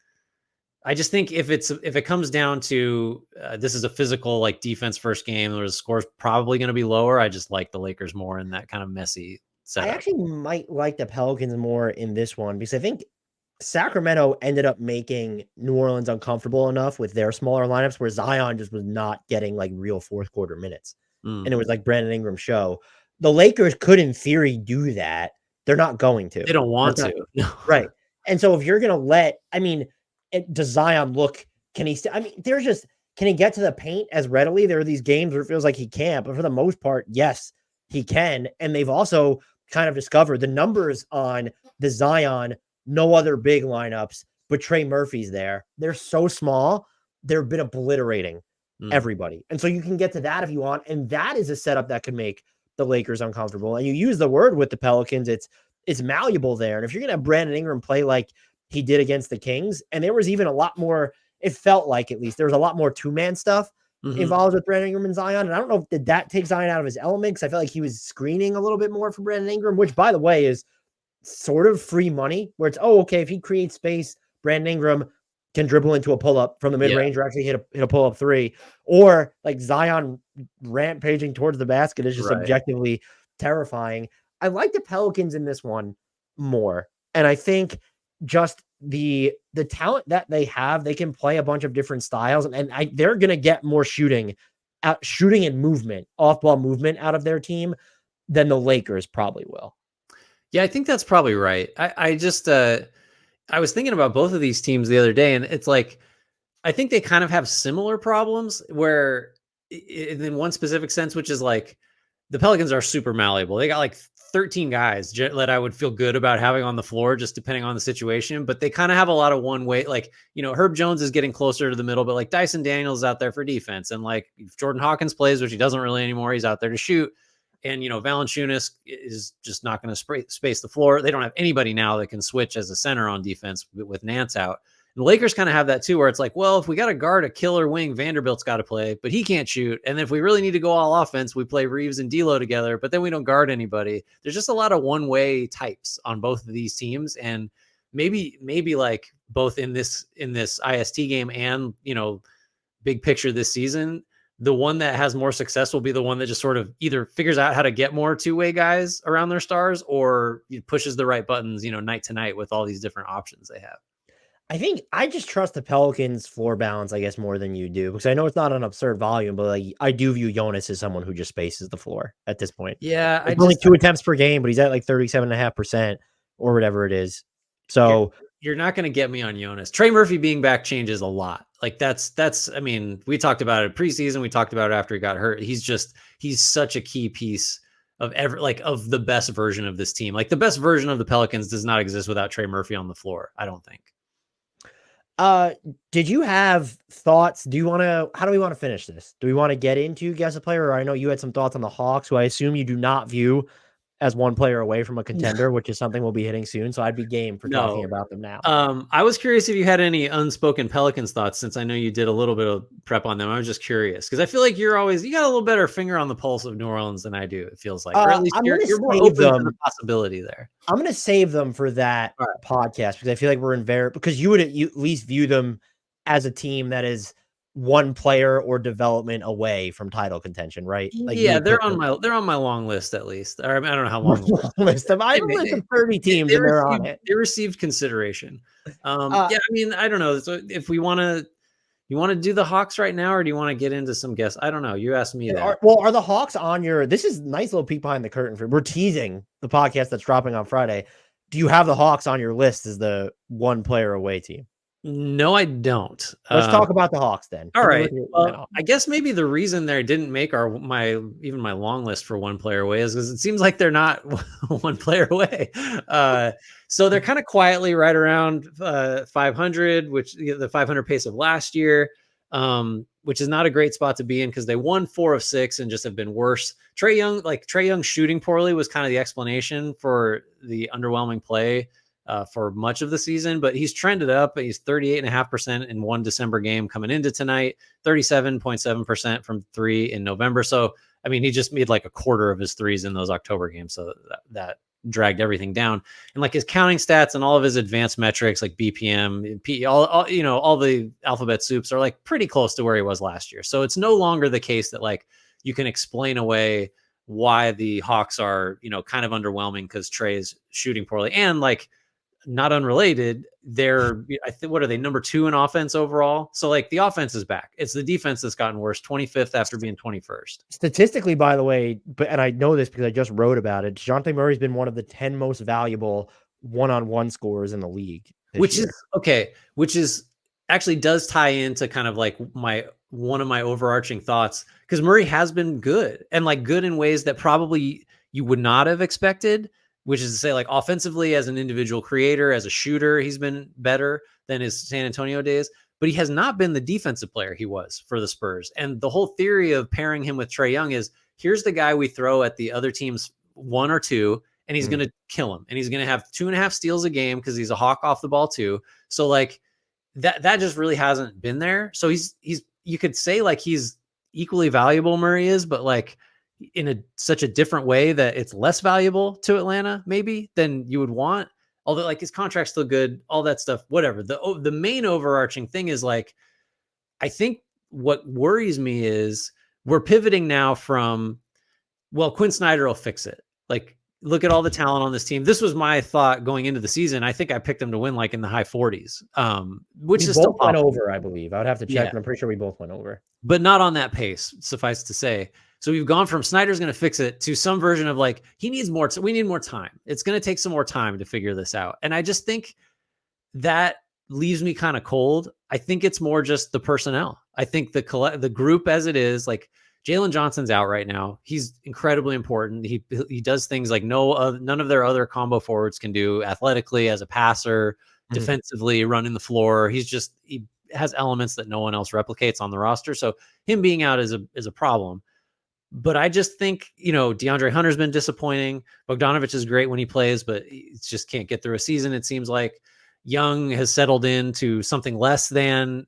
I just think if it comes down to this is a physical like defense first game, where the score's probably going to be lower. I just like the Lakers more in that kind of messy setup. I actually might like the Pelicans more in this one because I think Sacramento ended up making New Orleans uncomfortable enough with their smaller lineups where Zion just was not getting like real fourth quarter minutes. And it was like Brandon Ingram show. The Lakers could, in theory, do that. They're not going to. They don't want to. Right. And so if you're going to does Zion look, can he get to the paint as readily? There are these games where it feels like he can't, but for the most part, yes, he can. And they've also kind of discovered the numbers on the Zion, no other big lineups, but Trey Murphy's there. They're so small. They've been obliterating everybody. And so you can get to that if you want. And that is a setup that could make the Lakers uncomfortable. And you use the word with the Pelicans, it's malleable there. And if you're going to have Brandon Ingram play like he did against the Kings, and there was even a lot more, it felt like at least there was a lot more 2-man stuff involved with Brandon Ingram and Zion. And I don't know if did that take Zion out of his element, because I felt like he was screening a little bit more for Brandon Ingram, which by the way is sort of free money where it's, okay, if he creates space, Brandon Ingram can dribble into a pull-up from the mid-range or actually hit a pull-up 3, or like Zion rampaging towards the basket is just objectively terrifying. I like the Pelicans in this one more. And I think just the talent that they have, they can play a bunch of different styles, and they're going to get more shooting and movement, off-ball movement out of their team than the Lakers probably will. Yeah, I think that's probably right. I just I was thinking about both of these teams the other day, and it's like I think they kind of have similar problems where in one specific sense, which is like the Pelicans are super malleable. They got like 13 guys that I would feel good about having on the floor, just depending on the situation. But they kind of have a lot of one way. Like, Herb Jones is getting closer to the middle, but like Dyson Daniels is out there for defense. And like if Jordan Hawkins plays, which he doesn't really anymore, he's out there to shoot. And, Valanciunas is just not going to space the floor. They don't have anybody now that can switch as a center on defense with Nance out. The Lakers kind of have that too, where it's like, well, if we got to guard a killer wing, Vanderbilt's got to play, but he can't shoot. And if we really need to go all offense, we play Reeves and D'Lo together, but then we don't guard anybody. There's just a lot of one-way types on both of these teams, and maybe like both in this IST game and big picture this season, the one that has more success will be the one that just sort of either figures out how to get more two-way guys around their stars or pushes the right buttons, night to night with all these different options they have. I think I just trust the Pelicans floor balance, I guess, more than you do, because I know it's not an absurd volume, but like I do view Jonas as someone who just spaces the floor at this point. Yeah. It's only 2 attempts per game, but he's at like 37.5% or whatever it is. So you're not going to get me on Jonas. Trey Murphy being back changes a lot. Like that's, I mean, we talked about it preseason. We talked about it after he got hurt. He's such a key piece of of the best version of this team. Like the best version of the Pelicans does not exist without Trey Murphy on the floor, I don't think. Did you have thoughts? How do we want to finish this? Do we want to get into guess a player? Or I know you had some thoughts on the Hawks, who I assume you do not view as one player away from a contender, which is something we'll be hitting soon. So I'd be game for talking about them now. I was curious if you had any unspoken Pelicans thoughts, since I know you did a little bit of prep on them. I was just curious because I feel like you got a little better finger on the pulse of New Orleans than I do. It feels like, or at least you're more open to the possibility there. I'm going to save them for that podcast because I feel like because you would at least view them as a team that is one player or development away from title contention, right? Like they're on my long list at least. Or, I don't know how long list. I have a list of 30 teams and they're on it. They received consideration. I mean, I don't know. So if you want to do the Hawks right now, or do you want to get into some guests? I don't know. You asked me that. Are the Hawks on this is a nice little peek behind the curtain we're teasing the podcast that's dropping on Friday. Do you have the Hawks on your list as the one player away team? No, I don't. Let's talk about the Hawks then. All right. Well, I guess maybe the reason they didn't make my long list for one player away is because it seems like they're not one player away. So they're kind of quietly right around 500, which the 500 pace of last year, which is not a great spot to be in because they won 4 of 6 and just have been worse. Trae Young shooting poorly was kind of the explanation for the underwhelming play for much of the season, but he's trended up. He's 38.5% in one December game coming into tonight, 37.7% from 3 in November. So, I mean, he just made like a quarter of his threes in those October games. So that dragged everything down. And like his counting stats and all of his advanced metrics, like BPM, all the alphabet soups are like pretty close to where he was last year. So it's no longer the case that like you can explain away why the Hawks are, kind of underwhelming because Trey's shooting poorly. And like, not unrelated, what are they, number 2 in offense overall? So like the offense is back. It's the defense that's gotten worse, 25th after being 21st. Statistically, by the way, and I know this because I just wrote about it, DeJounte Murray's been one of the 10 most valuable one-on-one scorers in the league. Which is actually does tie into kind of like one of my overarching thoughts, because Murray has been good and like good in ways that probably you would not have expected. Which is to say, like offensively as an individual creator, as a shooter, he's been better than his San Antonio days, but he has not been the defensive player he was for the Spurs. And the whole theory of pairing him with Trae Young is here's the guy we throw at the other team's 1 or 2, and he's going to kill him. And he's going to have 2.5 steals a game because he's a hawk off the ball too. So like that just really hasn't been there. So he's you could say like he's equally valuable, Murray is, but like in such a different way that it's less valuable to Atlanta maybe than you would want. Although like his contract's still good, all that stuff, whatever. The main overarching thing is like, I think what worries me is we're pivoting now from, well, Quinn Snyder will fix it. Like, look at all the talent on this team. This was my thought going into the season. I think I picked them to win like in the high 40s, which is still went over, I believe. I would have to check, but I'm pretty sure we both went over. But not on that pace, suffice to say. So we've gone from Snyder's going to fix it to some version of like, we need more time. It's going to take some more time to figure this out. And I just think that leaves me kind of cold. I think it's more just the personnel. I think the group as it is, like Jalen Johnson's out right now. He's incredibly important. He does things like none of their other combo forwards can do athletically, as a passer, defensively, running the floor. He has elements that no one else replicates on the roster. So him being out is a problem. But I just think, DeAndre Hunter's been disappointing. Bogdanovich is great when he plays, but he just can't get through a season, it seems like. Young has settled into something less than,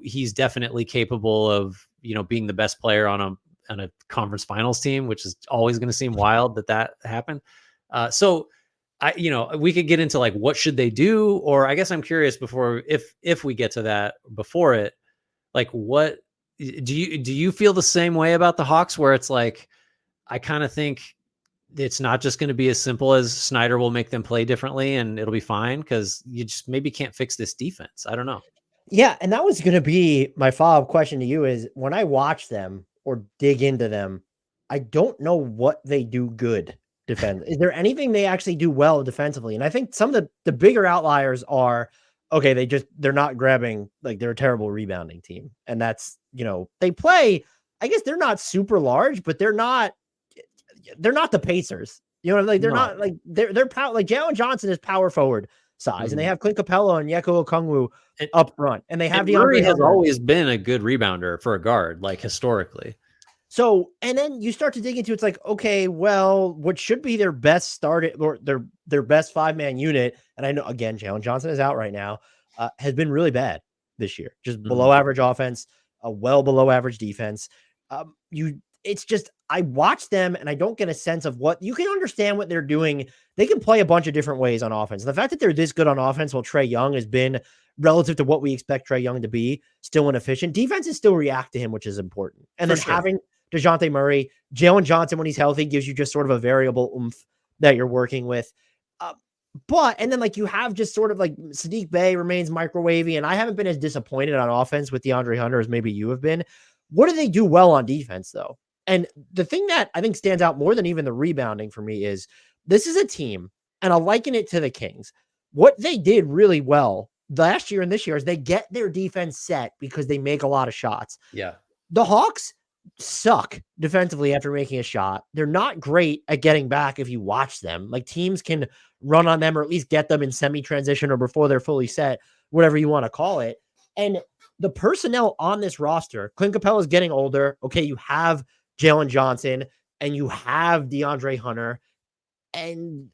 he's definitely capable of, being the best player on a conference finals team, which is always going to seem wild that happened. So we could get into like, what should they do? Or I guess I'm curious if we get to that before it, like, what do you feel the same way about the Hawks, where it's like, I kind of think it's not just going to be as simple as Snyder will make them play differently and it'll be fine, because you just maybe can't fix this defense. I don't know. Yeah, and that was going to be my follow-up question to you is, when I watch them or dig into them, I don't know what they do good defense. Is there anything they actually do well defensively? And I think some of the bigger outliers are, okay, they're not grabbing, like, they're a terrible rebounding team. And that's, they play, I guess they're not super large, but they're not the Pacers. They're not like they're power, like Jalen Johnson is power forward size, and they have Clint Capella and Yeko Okongwu up front, and they have DeAndre Murray has Hunter. always been a good rebounder for a guard, like historically. So, and then you start to dig into, it's like, okay, well, what should be their best started, or their best 5-man unit, and I know, again, Jalen Johnson is out right now, has been really bad this year, just below average offense, a well below average defense. It's just, I watch them and I don't get a sense of what you can understand what they're doing. They can play a bunch of different ways on offense. And the fact that they're this good on offense while Trae Young has been, relative to what we expect Trae Young to be, still inefficient. Defenses still react to him, which is important. And then having DeJounte Murray, Jalen Johnson, when he's healthy, gives you just sort of a variable oomph that you're working with. And then like you have just sort of like Sadiq Bey remains microwavy, and I haven't been as disappointed on offense with DeAndre Hunter as maybe you have been. What do they do well on defense, though? And the thing that I think stands out more than even the rebounding for me is, this is a team, and I'll liken it to the Kings. What they did really well last year and this year is they get their defense set because they make a lot of shots. Yeah. The Hawks suck defensively after making a shot. They're not great at getting back if you watch them. Like, teams can run on them or at least get them in semi-transition or before they're fully set, whatever you want to call it. And the personnel on this roster, Clint Capella is getting older. Okay, you have Jalen Johnson and you have DeAndre Hunter. And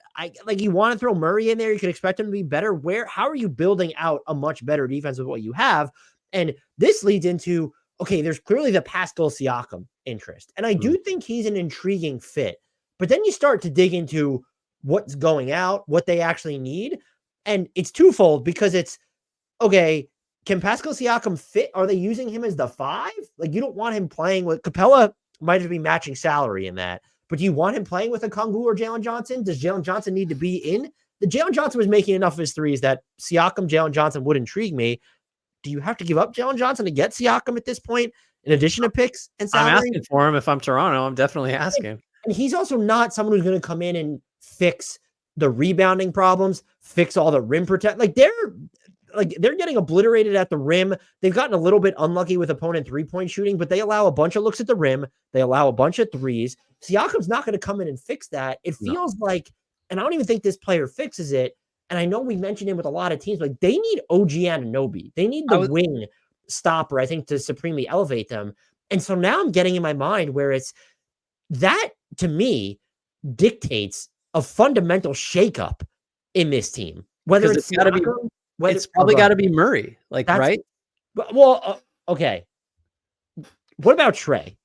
you want to throw Murray in there. You could expect him to be better. How are you building out a much better defense with what you have? And this leads into, okay, there's clearly the Pascal Siakam interest. And I do think he's an intriguing fit. But then you start to dig into what's going out, what they actually need. And it's twofold, because it's, okay, can Pascal Siakam fit? Are they using him as the 5? Like, you don't want him playing with Capella. Might just be matching salary in that. But do you want him playing with a Okongwu or Jalen Johnson? Does Jalen Johnson need to be in? The Jalen Johnson was making enough of his threes that Siakam, Jalen Johnson would intrigue me. Do you have to give up Jalen Johnson to get Siakam at this point, in addition to picks and salary? I'm asking for him. If I'm Toronto, I'm definitely asking. And he's also not someone who's going to come in and fix the rebounding problems, fix all the rim protect. They're getting obliterated at the rim. They've gotten a little bit unlucky with opponent 3-point shooting, but they allow a bunch of looks at the rim. They allow a bunch of threes. Siakam's not going to come in and fix that. It feels like, and I don't even think this player fixes it. And I know we mentioned him with a lot of teams, like, they need OG Anunoby. They need the wing stopper, I think, to supremely elevate them. And so now I'm getting in my mind where it's that, to me, dictates a fundamental shakeup in this team. Whether it's got to be, it's probably got to be Murray, right? Well, okay. What about Trae?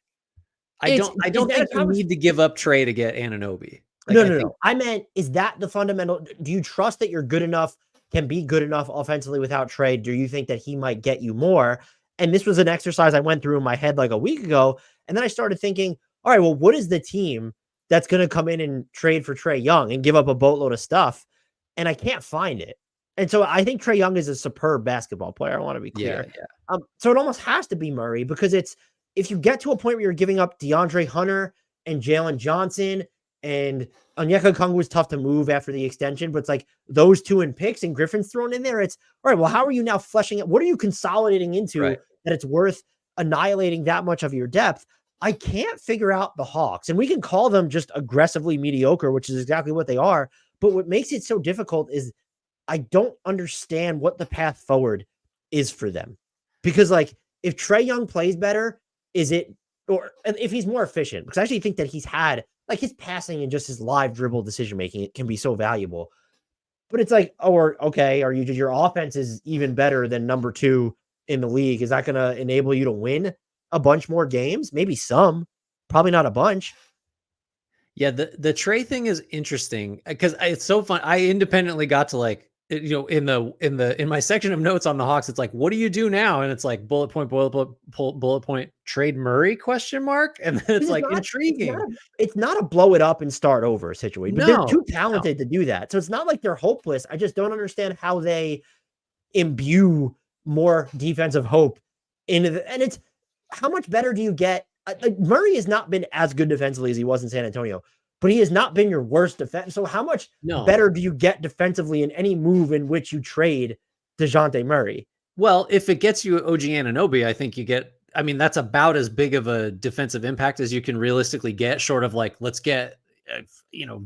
I don't think you need to give up Trae to get Anunoby. No. I meant, is that the fundamental? Do you trust that you're good enough, can be good enough offensively without Trae? Do you think that he might get you more? And this was an exercise I went through in my head like a week ago. And then I started thinking, all right, well, what is the team that's going to come in and trade for Trae Young and give up a boatload of stuff? And I can't find it. And so I think Trae Young is a superb basketball player. I want to be clear. Yeah. So it almost has to be Murray, because it's, if you get to a point where you're giving up DeAndre Hunter and Jalen Johnson, and Onyeka Okongwu was tough to move after the extension, but it's like those two in picks and Griffin's thrown in there. It's all right. Well, how are you now fleshing it? What are you consolidating into Right. that it's worth annihilating that much of your depth? I can't figure out the Hawks, and we can call them just aggressively mediocre, which is exactly what they are. But what makes it so difficult is I don't understand what the path forward is for them. Because, like, if Trae Young plays better, is it, or if he's more efficient? Because I actually think that he's had, like, his passing and just his live dribble decision making, it can be so valuable. But it's like, oh, or okay, are you, your offense is even better than number 2 in the league? Is that going to enable you to win a bunch more games? Maybe some, probably not a bunch. Yeah, the Trey thing is interesting because it's so fun. I independently got to like, in my section of notes on the Hawks, it's like, what do you do now? And it's like bullet point trade Murray question mark, and then it's like intriguing. It's not a blow it up and start over situation, but they're No, too talented to do that. So it's not like they're hopeless. I just don't understand how they imbue more defensive hope into the, and it's how much better do you get? Murray has not been as good defensively as he was in San Antonio, but he has not been your worst defense. So how much better do you get defensively in any move in which you trade DeJounte Murray? Well, if it gets you OG Anunoby, I think you get, I mean, that's about as big of a defensive impact as you can realistically get, short of like, let's get,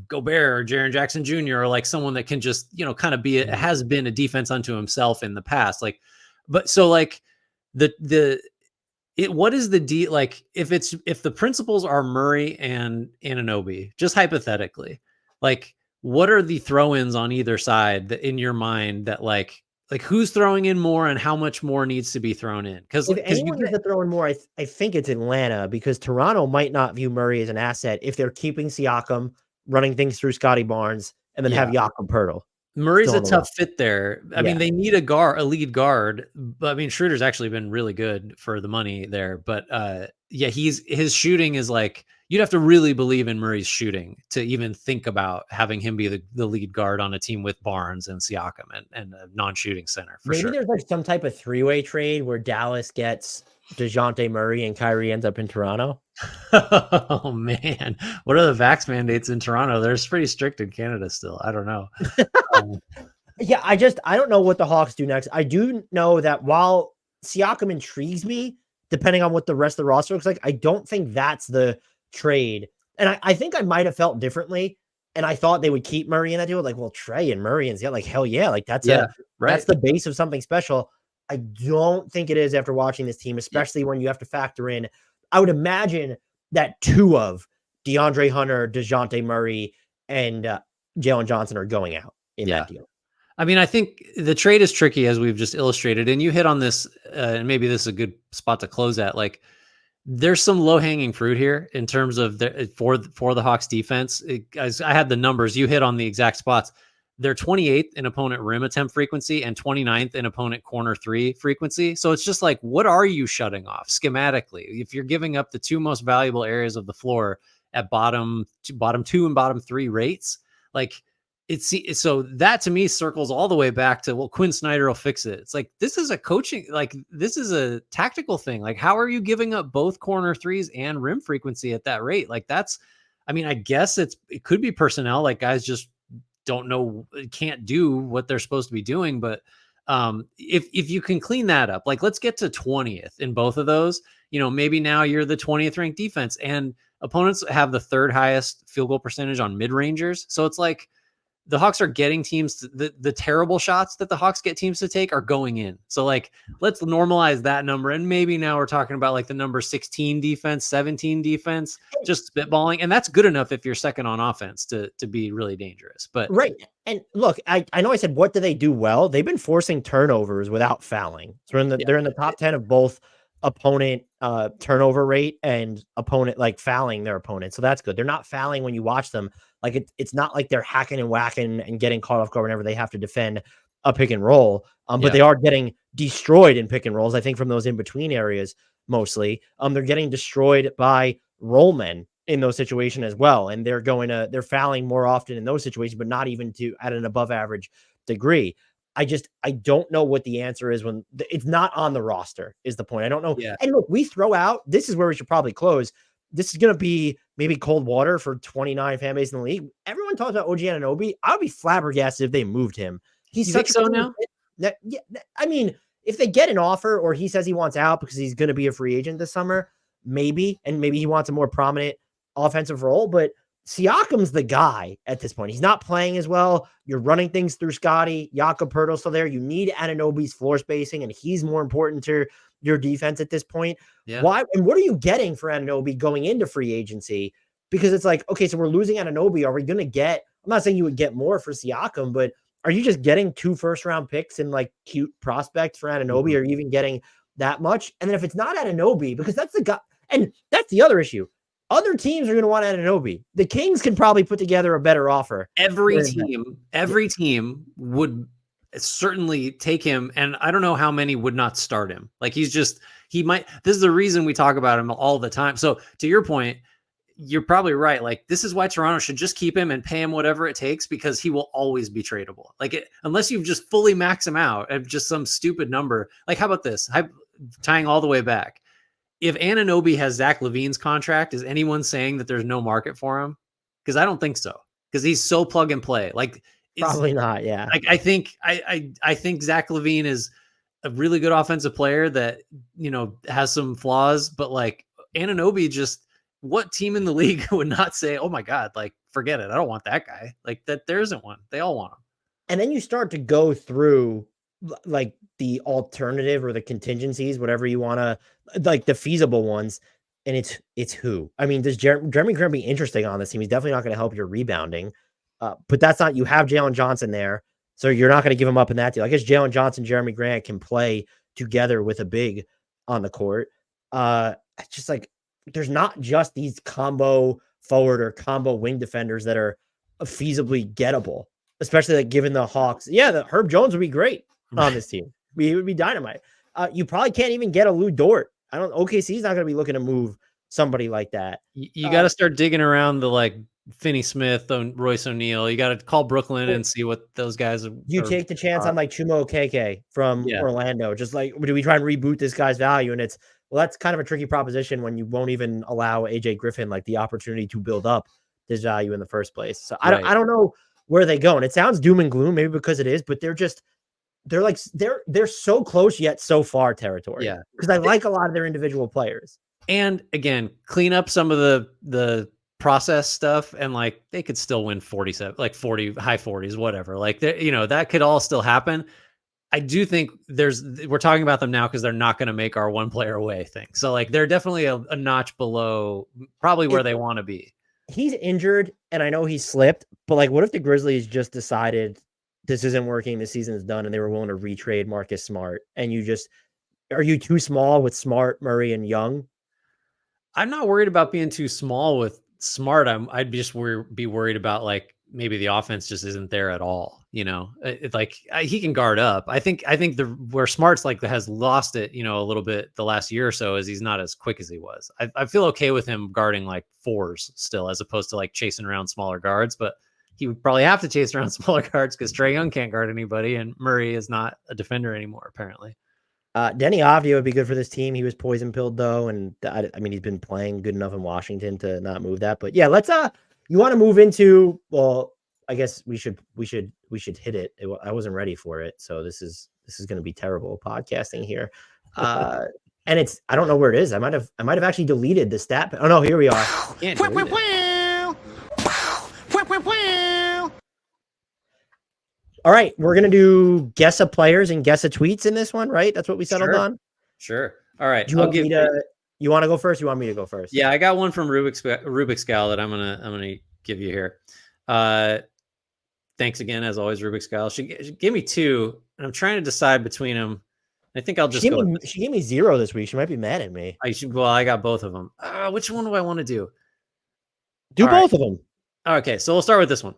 Gobert or Jaren Jackson Jr. or like someone that can just, kind of be, has been a defense unto himself in the past. Like, but so like what is the deal? Like if the principles are Murray and Anunoby, just hypothetically, like what are the throw-ins on either side that in your mind that like who's throwing in more and how much more needs to be thrown in? Because if anyone is throwing more, I think it's Atlanta, because Toronto might not view Murray as an asset if they're keeping Siakam, running things through Scotty Barnes, and then have Jakob Poeltl. Murray's a tough fit there. I mean, they need a lead guard, but I mean, Schroeder's actually been really good for the money there. But his shooting is like, you'd have to really believe in Murray's shooting to even think about having him be the lead guard on a team with Barnes and Siakam and a non-shooting center. Maybe there's like some type of 3-way trade where Dallas gets DeJounte Murray and Kyrie ends up in Toronto. Oh man, what are the vax mandates in Toronto? They're pretty strict in Canada still. I don't know. Yeah, I don't know what the Hawks do next. I do know that while Siakam intrigues me, depending on what the rest of the roster looks like, I don't think that's the trade. And I think I might have felt differently. And I thought they would keep Murray in that deal. Like, well, Trae and Murray and like, hell yeah, like that's that's the base of something special. I don't think it is after watching this team, especially when you have to factor in. I would imagine that 2 of DeAndre Hunter, DeJounte Murray, and Jalen Johnson are going out in that deal. I mean, I think the trade is tricky, as we've just illustrated, and you hit on this, and maybe this is a good spot to close at. Like, there's some low hanging fruit here in terms of for the Hawks defense. I had the numbers. You hit on the exact spots. They're 28th in opponent rim attempt frequency and 29th in opponent corner 3 frequency. So it's just like, what are you shutting off schematically? If you're giving up the 2 most valuable areas of the floor at bottom 2 and bottom 3 rates, like so that to me circles all the way back to, well, Quinn Snyder will fix it. It's like, this is a coaching, like this is a tactical thing. Like, how are you giving up both corner 3s and rim frequency at that rate? Like that's, I mean, I guess it could be personnel, like guys just don't know, can't do what they're supposed to be doing. But if you can clean that up, like let's get to 20th in both of those, maybe now you're the 20th ranked defense, and opponents have the 3rd highest field goal percentage on mid-rangers. So it's like the Hawks are getting teams the terrible shots that the Hawks get teams to take are going in. So like, let's normalize that number. And maybe now we're talking about like the number 16 defense, 17 defense, just spitballing. And that's good enough if you're second on offense to be really dangerous. But right. And look, I know I said, what do they do well? They've been forcing turnovers without fouling. So they're in the top 10 of both opponent turnover rate and opponent like fouling their opponent. So that's good. They're not fouling when you watch them. Like it's not like they're hacking and whacking and getting caught off guard whenever they have to defend a pick and roll. But they are getting destroyed in pick and rolls, I think, from those in between areas mostly. They're getting destroyed by roll men in those situations as well. And they're fouling more often in those situations, but not even at an above average degree. I don't know what the answer is when it's not on the roster is the point. I don't know. Yeah. And look, we throw out, this is where we should probably close. This is going to be maybe cold water for 29 fan base in the league. Everyone talks about OG Anunoby. I would be flabbergasted if they moved him. He's You such think so now? Yeah, I mean, if they get an offer or he says he wants out because he's going to be a free agent this summer, maybe, and maybe he wants a more prominent offensive role, but Siakam's the guy at this point. He's not playing as well. You're running things through Scotty. Jakob Poeltl's still there. You need Anunoby's floor spacing, and he's more important to your defense at this point. Yeah. Why? And what are you getting for Anunoby going into free agency? Because it's like, okay, so we're losing Anunoby. Are we going to get, I'm not saying you would get more for Siakam, but are you just getting 2 first-round picks and like cute prospects for Anunoby? Or even getting that much? And then if it's not Anunoby, because that's the guy, and that's the other issue. Other teams are going to want Anunoby. The Kings can probably put together a better offer. Every team would certainly take him, and I don't know how many would not start him. Like he might. This is the reason we talk about him all the time. So to your point, you're probably right. Like this is why Toronto should just keep him and pay him whatever it takes, because he will always be tradable. Like unless you've just fully max him out at just some stupid number. Like how about this? Tying all the way back. If Anunoby has Zach LaVine's contract, is anyone saying that there's no market for him? Because I don't think so. Because he's so plug and play. Like probably not. Yeah. Like I think Zach LaVine is a really good offensive player that has some flaws, but like Anunoby, just what team in the league would not say, "Oh my God, like forget it, I don't want that guy." Like that, there isn't one. They all want him. And then you start to go through like the alternative or the contingencies, whatever you want to, like the feasible ones. And it's who? I mean, does Jeremy Grant be interesting on this team? He's definitely not going to help your rebounding. But that's not, you have Jalen Johnson there. So you're not going to give him up in that deal. I guess Jalen Johnson, Jeremy Grant can play together with a big on the court. It's just like, there's not just these combo forward or combo wing defenders that are feasibly gettable, especially like given the Hawks. Yeah, the Herb Jones would be great on this team. He would be dynamite. You probably can't even get a Lou Dort. OKC's not going to be looking to move somebody like that. You got to start digging around the like Finney Smith and Royce O'Neal. You got to call Brooklyn and see what those guys are. You take the chance on like Chuma Okeke from Orlando. Just like, do we try and reboot this guy's value? And it's, well, that's kind of a tricky proposition when you won't even allow AJ Griffin like the opportunity to build up his value in the first place. So I don't know where they go. And it sounds doom and gloom, maybe because it is, but they're so close yet so far territory. Yeah. Because I like a lot of their individual players. And again, clean up some of the process stuff, and like they could still win 47, like 40, high 40s, whatever. Like that could all still happen. I do think we're talking about them now because they're not going to make our one player away thing. So like they're definitely a notch below probably where they want to be. He's injured, and I know he slipped, but like, what if the Grizzlies just decided this isn't working, the season is done, and they were willing to retrade Marcus Smart, and are you too small with Smart, Murray, and Young? I'm not worried about being too small with Smart. I'd just be worried about like maybe the offense just isn't there at all. It's like he can guard up. I think where Smart's like has lost it, a little bit the last year or so is he's not as quick as he was. I feel okay with him guarding like fours still, as opposed to like chasing around smaller guards, but he would probably have to chase around smaller guards because Trae Young can't guard anybody, and Murray is not a defender anymore, apparently. Denny Avdia would be good for this team. He was poison pilled though, and I mean he's been playing good enough in Washington to not move that. But yeah, let's you want to move into, well, I guess we should hit it. I wasn't ready for it, so this is going to be terrible podcasting here. And it's, I don't know where it is. I might have actually deleted the stat. Oh no, here we are. All right, we're going to do guess of players and guess of tweets in this one, right? That's what we settled on? Sure. All right. You want to go first? You want me to go first? Yeah, I got one from Rubik's Gal that I'm gonna give you here. Thanks again, as always, Rubik's Gal. She gave me 2, and I'm trying to decide between them. I think I'll just go. She gave me 0 this week. She might be mad at me. I got both of them. Which one do I want to do? Do both of them. Okay, so we'll start with this one.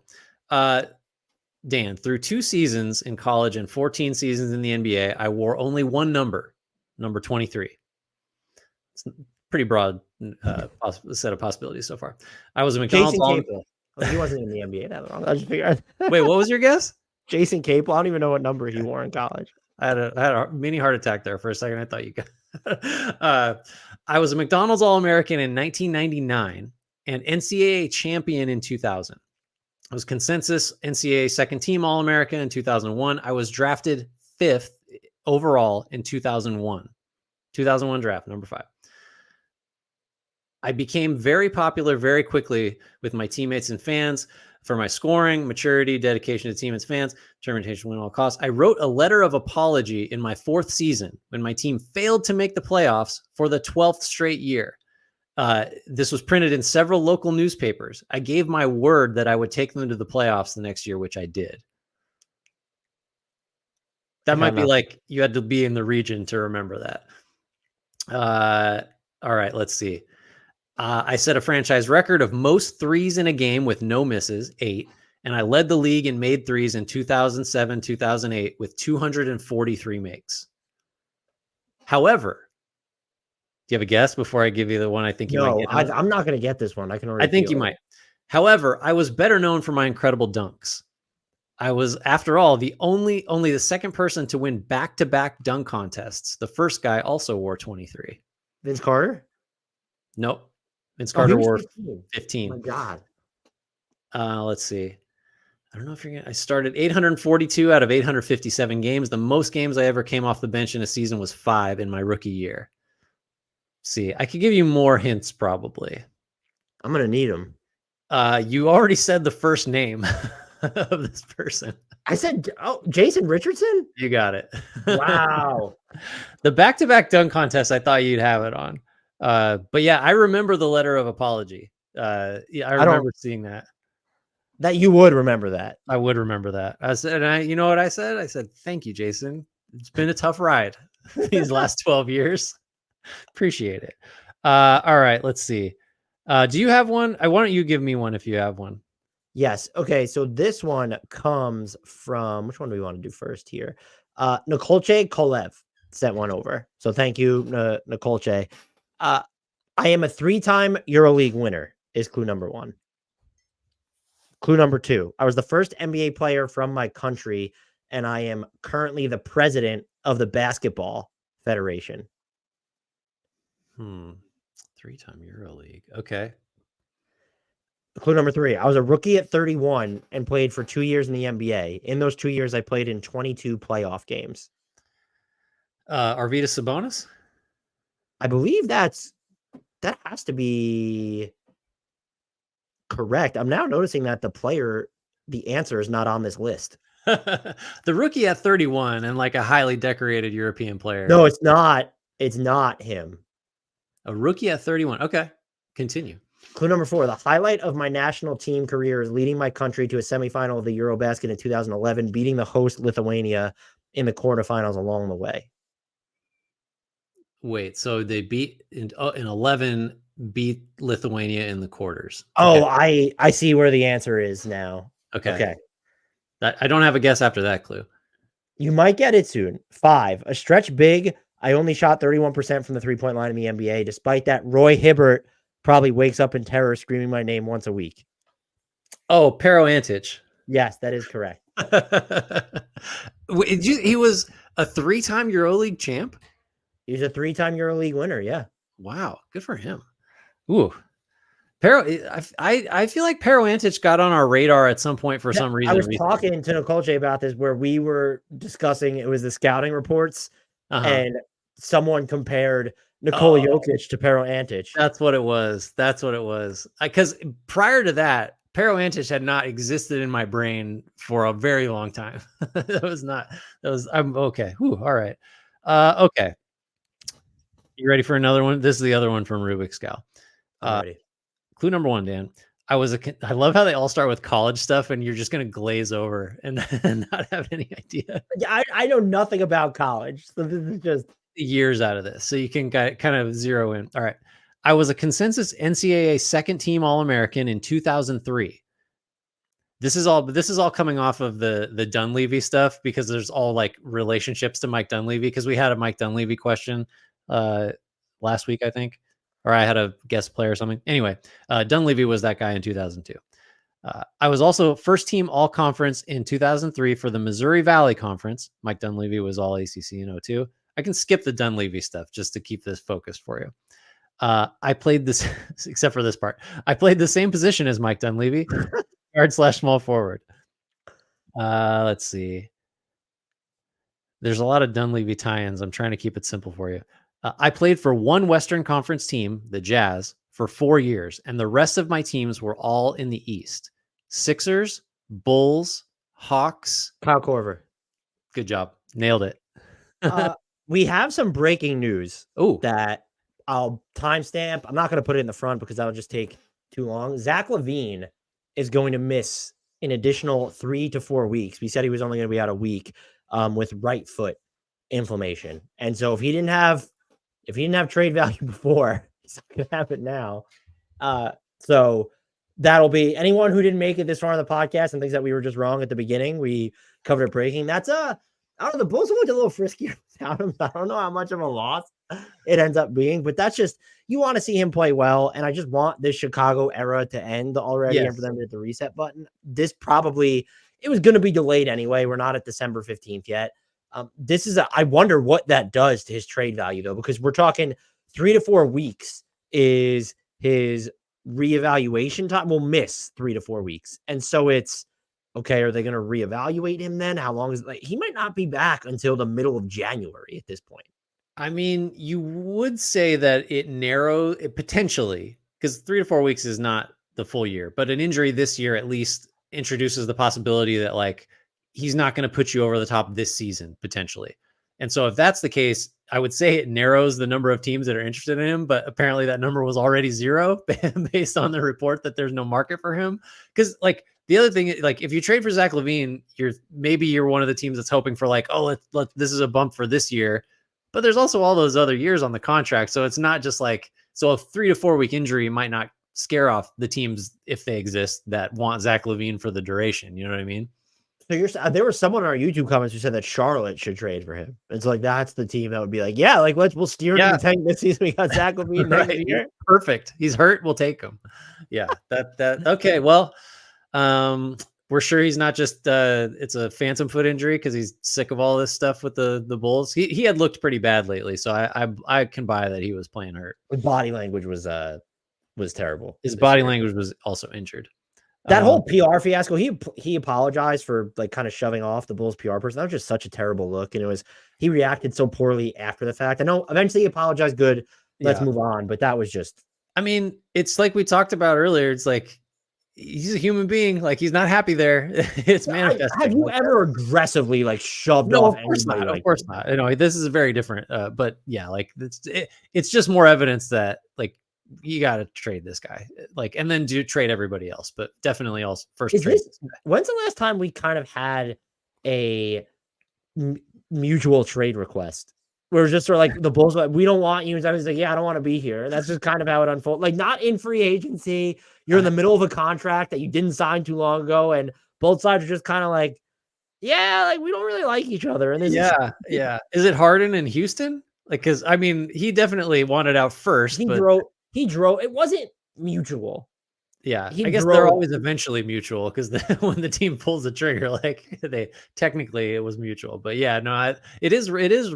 Dan, through 2 seasons in college and 14 seasons in the NBA, I wore only one number 23. It's a pretty broad set of possibilities so far. I was a McDonald's Jason Tatum. He wasn't in the NBA that long. I just figured. Wait, what was your guess? Jason Capel. I don't even know what number he wore in college. I had a mini heart attack there for a second. I thought you got. I was a McDonald's All-American in 1999 and NCAA champion in 2000. I was consensus NCAA second team All-America in 2001. I was drafted 5th overall in 2001. 2001 draft, number 5. I became very popular very quickly with my teammates and fans for my scoring, maturity, dedication to team and fans, determination to win at all costs. I wrote a letter of apology in my 4th season when my team failed to make the playoffs for the 12th straight year. This was printed in several local newspapers. I gave my word that I would take them to the playoffs the next year, which I did. That might be like you had to be in the region to remember that. All right, let's see. I set a franchise record of most threes in a game with no misses, 8, and I led the league in made threes in 2007, 2008 with 243 makes. However, do you have a guess before I give you the one I think you might get? I'm not going to get this one. I can already. I think you might. However, I was better known for my incredible dunks. I was, after all, only the second person to win back-to-back dunk contests. The first guy also wore 23. Vince Carter? Nope. Vince Carter wore 15. Oh my God. Let's see. I don't know if you're going to... I started 842 out of 857 games. The most games I ever came off the bench in a season was 5 in my rookie year. See, I could give you more hints probably. I'm going to need them. You already said the first name of this person. I said, Jason Richardson? You got it. Wow. The back-to-back dunk contest, I thought you'd have it on. But yeah, I remember the letter of apology. Yeah, I remember seeing that. That you would remember that. I would remember that. I said, you know what I said? I said, thank you, Jason. It's been a tough ride these last 12 years. Appreciate it. All right, let's see. Do you have one? Why don't you give me one if you have one? Yes. Okay. So this one comes from, which one do we want to do first here? Nikolche Kolev sent one over. So thank you, Nikolche. I am a 3-time EuroLeague winner is clue number 1. Clue number 2. I was the first NBA player from my country, and I am currently the president of the Basketball Federation. 3-time EuroLeague. Okay. Clue number 3. I was a rookie at 31 and played for 2 years in the NBA. In those 2 years, I played in 22 playoff games. Arvydas Sabonis? I believe that has to be correct. I'm now noticing that the answer is not on this list. The rookie at 31 and like a highly decorated European player. No, it's not. It's not him. A rookie at 31. Okay. Continue. Clue number 4. The highlight of my national team career is leading my country to a semifinal of the Eurobasket in 2011, beating the host Lithuania in the quarterfinals along the way. Wait, so they beat in 11, beat Lithuania in the quarters. Oh, okay. I see where the answer is now. Okay. I don't have a guess after that clue. You might get it soon. 5. A stretch big. I only shot 31% from the 3-point line in the NBA. Despite that, Roy Hibbert probably wakes up in terror screaming my name once a week. Oh, Pero Antic. Yes, that is correct. He was a 3-time EuroLeague champ? He's a 3-time EuroLeague winner, yeah. Wow, good for him. Ooh. Pero, I feel like Pero Antic got on our radar at some point for some reason. I was talking to Nikolche about this where we were discussing, it was the scouting reports, and someone compared Nikola Jokic to Pero Antic. That's what it was. Because prior to that, Pero Antic had not existed in my brain for a very long time. I'm okay. Ooh, all right. Okay. You ready for another one? This is the other one from Rubik's Gal. Clue number 1, Dan. I love how they all start with college stuff and you're just going to glaze over and not have any idea. Yeah, I know nothing about college. So this is just years out of this. So you can kind of zero in. All right. I was a consensus NCAA second team All-American in 2003. This is all coming off of the Dunleavy stuff because there's all like relationships to Mike Dunleavy because we had a Mike Dunleavy question last week, I think, or I had a guest player or something. Anyway, Dunleavy was that guy in 2002. I was also first team all conference in 2003 for the Missouri Valley Conference. Mike Dunleavy was all ACC in 02. I can skip the Dunleavy stuff just to keep this focused for you. I played this, except for this part, I played the same position as Mike Dunleavy, guard/small forward. Let's see. There's a lot of Dunleavy tie-ins. I'm trying to keep it simple for you. I played for one Western Conference team, the Jazz, for 4 years, and the rest of my teams were all in the East. Sixers, Bulls, Hawks. Kyle Korver. Good job. Nailed it. We have some breaking news Oh, that I'll timestamp. I'm not going to put it in the front because that'll just take too long. Zach LaVine is going to miss an additional 3 to 4 weeks. We said he was only going to be out a week with right foot inflammation. And so if he didn't have trade value before, he's not going to have it now. So that'll be anyone who didn't make it this far on the podcast and thinks that we were just wrong at the beginning. We covered it breaking. That's I don't know. The Bulls looked a little friskier without him. I don't know how much of a loss it ends up being, but that's just, you want to see him play well. And I just want this Chicago era to end already and for them to hit the reset button. This probably, it was going to be delayed anyway. We're not at December 15th yet. I wonder what that does to his trade value though, because we're talking 3 to 4 weeks is his reevaluation time. We'll miss 3 to 4 weeks. And so it's, okay, are they going to reevaluate him then? How long is it? He might not be back until the middle of January at this point. I mean, you would say that it narrows it potentially, because 3 to 4 weeks is not the full year, but an injury this year at least introduces the possibility that like he's not going to put you over the top this season potentially. And so if that's the case, I would say it narrows the number of teams that are interested in him, but apparently that number was already 0 based on the report that there's no market for him. Because like the other thing, like if you trade for Zach LaVine, you're one of the teams that's hoping for like, oh, this is a bump for this year, but there's also all those other years on the contract. So it's not just like, so a 3 to 4 week injury might not scare off the teams if they exist that want Zach LaVine for the duration. You know what I mean? So there was someone in our YouTube comments who said that Charlotte should trade for him. It's like, that's the team that would be like, yeah, like we'll steer into the tank this season. We got Zach LaVine next year. Perfect. He's hurt. We'll take him. Yeah. Okay. Well, we're sure he's not just it's a phantom foot injury because he's sick of all this stuff with the Bulls. He had looked pretty bad lately, so I can buy that he was playing hurt. His body language was terrible. His body language was also injured. That whole PR fiasco, he apologized for like kind of shoving off the Bulls PR person. That was just such a terrible look, and he reacted so poorly after the fact. I know eventually he apologized. Good, let's move on. But that was just. I mean, it's like we talked about earlier. It's like he's a human being. Like he's not happy there. It's manifesting. Have you ever aggressively like shoved off? Of course not. Of course not. You know, this is very different. But yeah, like it's just more evidence that like you got to trade this guy, like, and then do trade everybody else. But definitely also first trade. When's the last time we kind of had a mutual trade request? We're just sort of like the Bulls, like, we don't want you. And I was like, yeah, I don't want to be here. And that's just kind of how it unfolds. Like not in free agency. You're in the middle of a contract that you didn't sign too long ago. And both sides are just kind of like, yeah, like we don't really like each other. And yeah. Is it Harden in Houston? Like, cause I mean, he definitely wanted out first. He drove. It wasn't mutual. Yeah, I guess they're always eventually mutual because when the team pulls the trigger, like technically it was mutual. But yeah, no, it is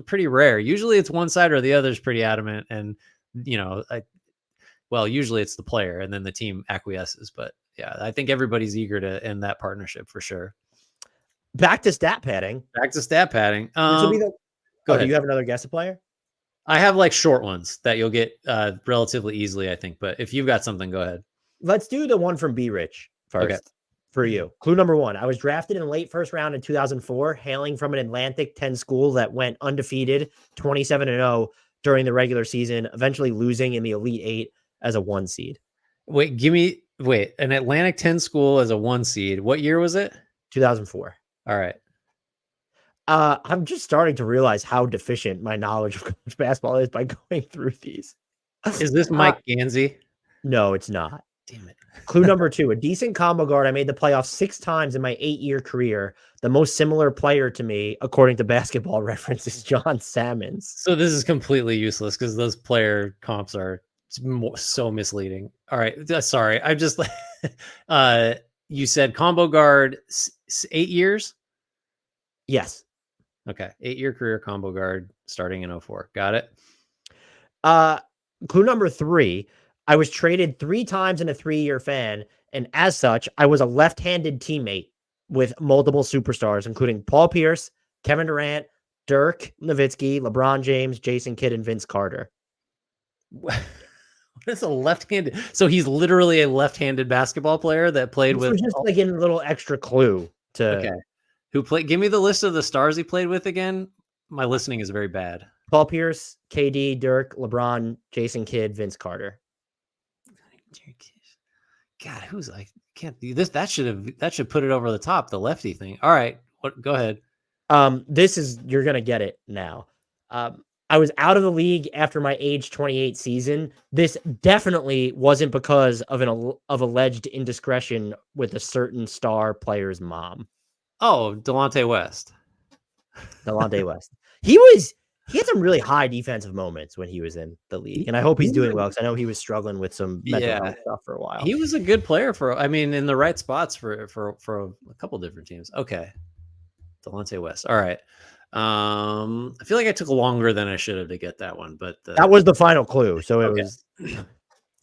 pretty rare. Usually it's one side or the other is pretty adamant, and you know, usually it's the player and then the team acquiesces. But yeah, I think everybody's eager to end that partnership for sure. Back to stat padding. Go ahead. Do you have another guess a player? I have like short ones that you'll get relatively easily, I think. But if you've got something, go ahead. Let's do the one from B Rich first for you. Clue number 1. I was drafted in the late first round in 2004, hailing from an Atlantic 10 school that went undefeated 27-0 during the regular season, eventually losing in the Elite 8 as a 1 seed. An Atlantic 10 school as a 1 seed. What year was it? 2004. All right. I'm just starting to realize how deficient my knowledge of college basketball is by going through these. Is this Mike Gansey? No, it's not. Damn it. Clue number 2, a decent combo guard. I made the playoffs 6 times in my 8-year career. The most similar player to me, according to Basketball Reference, is John Salmons. So this is completely useless because those player comps are so misleading. All right. Sorry. I'm just You said combo guard, 8 years? Yes. Okay. 8-year career combo guard starting in 04. Got it. Clue number 3, I was traded 3 times in a 3-year fan, and as such, I was a left-handed teammate with multiple superstars, including Paul Pierce, Kevin Durant, Dirk Nowitzki, LeBron James, Jason Kidd, and Vince Carter. What is a left-handed? So he's literally a left-handed basketball player that played This with. was just like a little extra clue to. Okay. Who played? Give me the list of the stars he played with again. My listening is very bad. Paul Pierce, KD, Dirk, LeBron, Jason Kidd, Vince Carter. God, who's I can't do this. That should put it over the top. The lefty thing. All right. Go ahead. You're gonna get it now. I was out of the league after my age 28 season. This definitely wasn't because of alleged indiscretion with a certain star player's mom. Oh, Delonte West. Delonte West. He had some really high defensive moments when he was in the league, and I hope he's doing well because I know he was struggling with some mental health stuff for a while. He was a good player in the right spots for a couple different teams. Okay, Delonte West. All right. I feel like I took longer than I should have to get that one, but that was the final clue. So it was.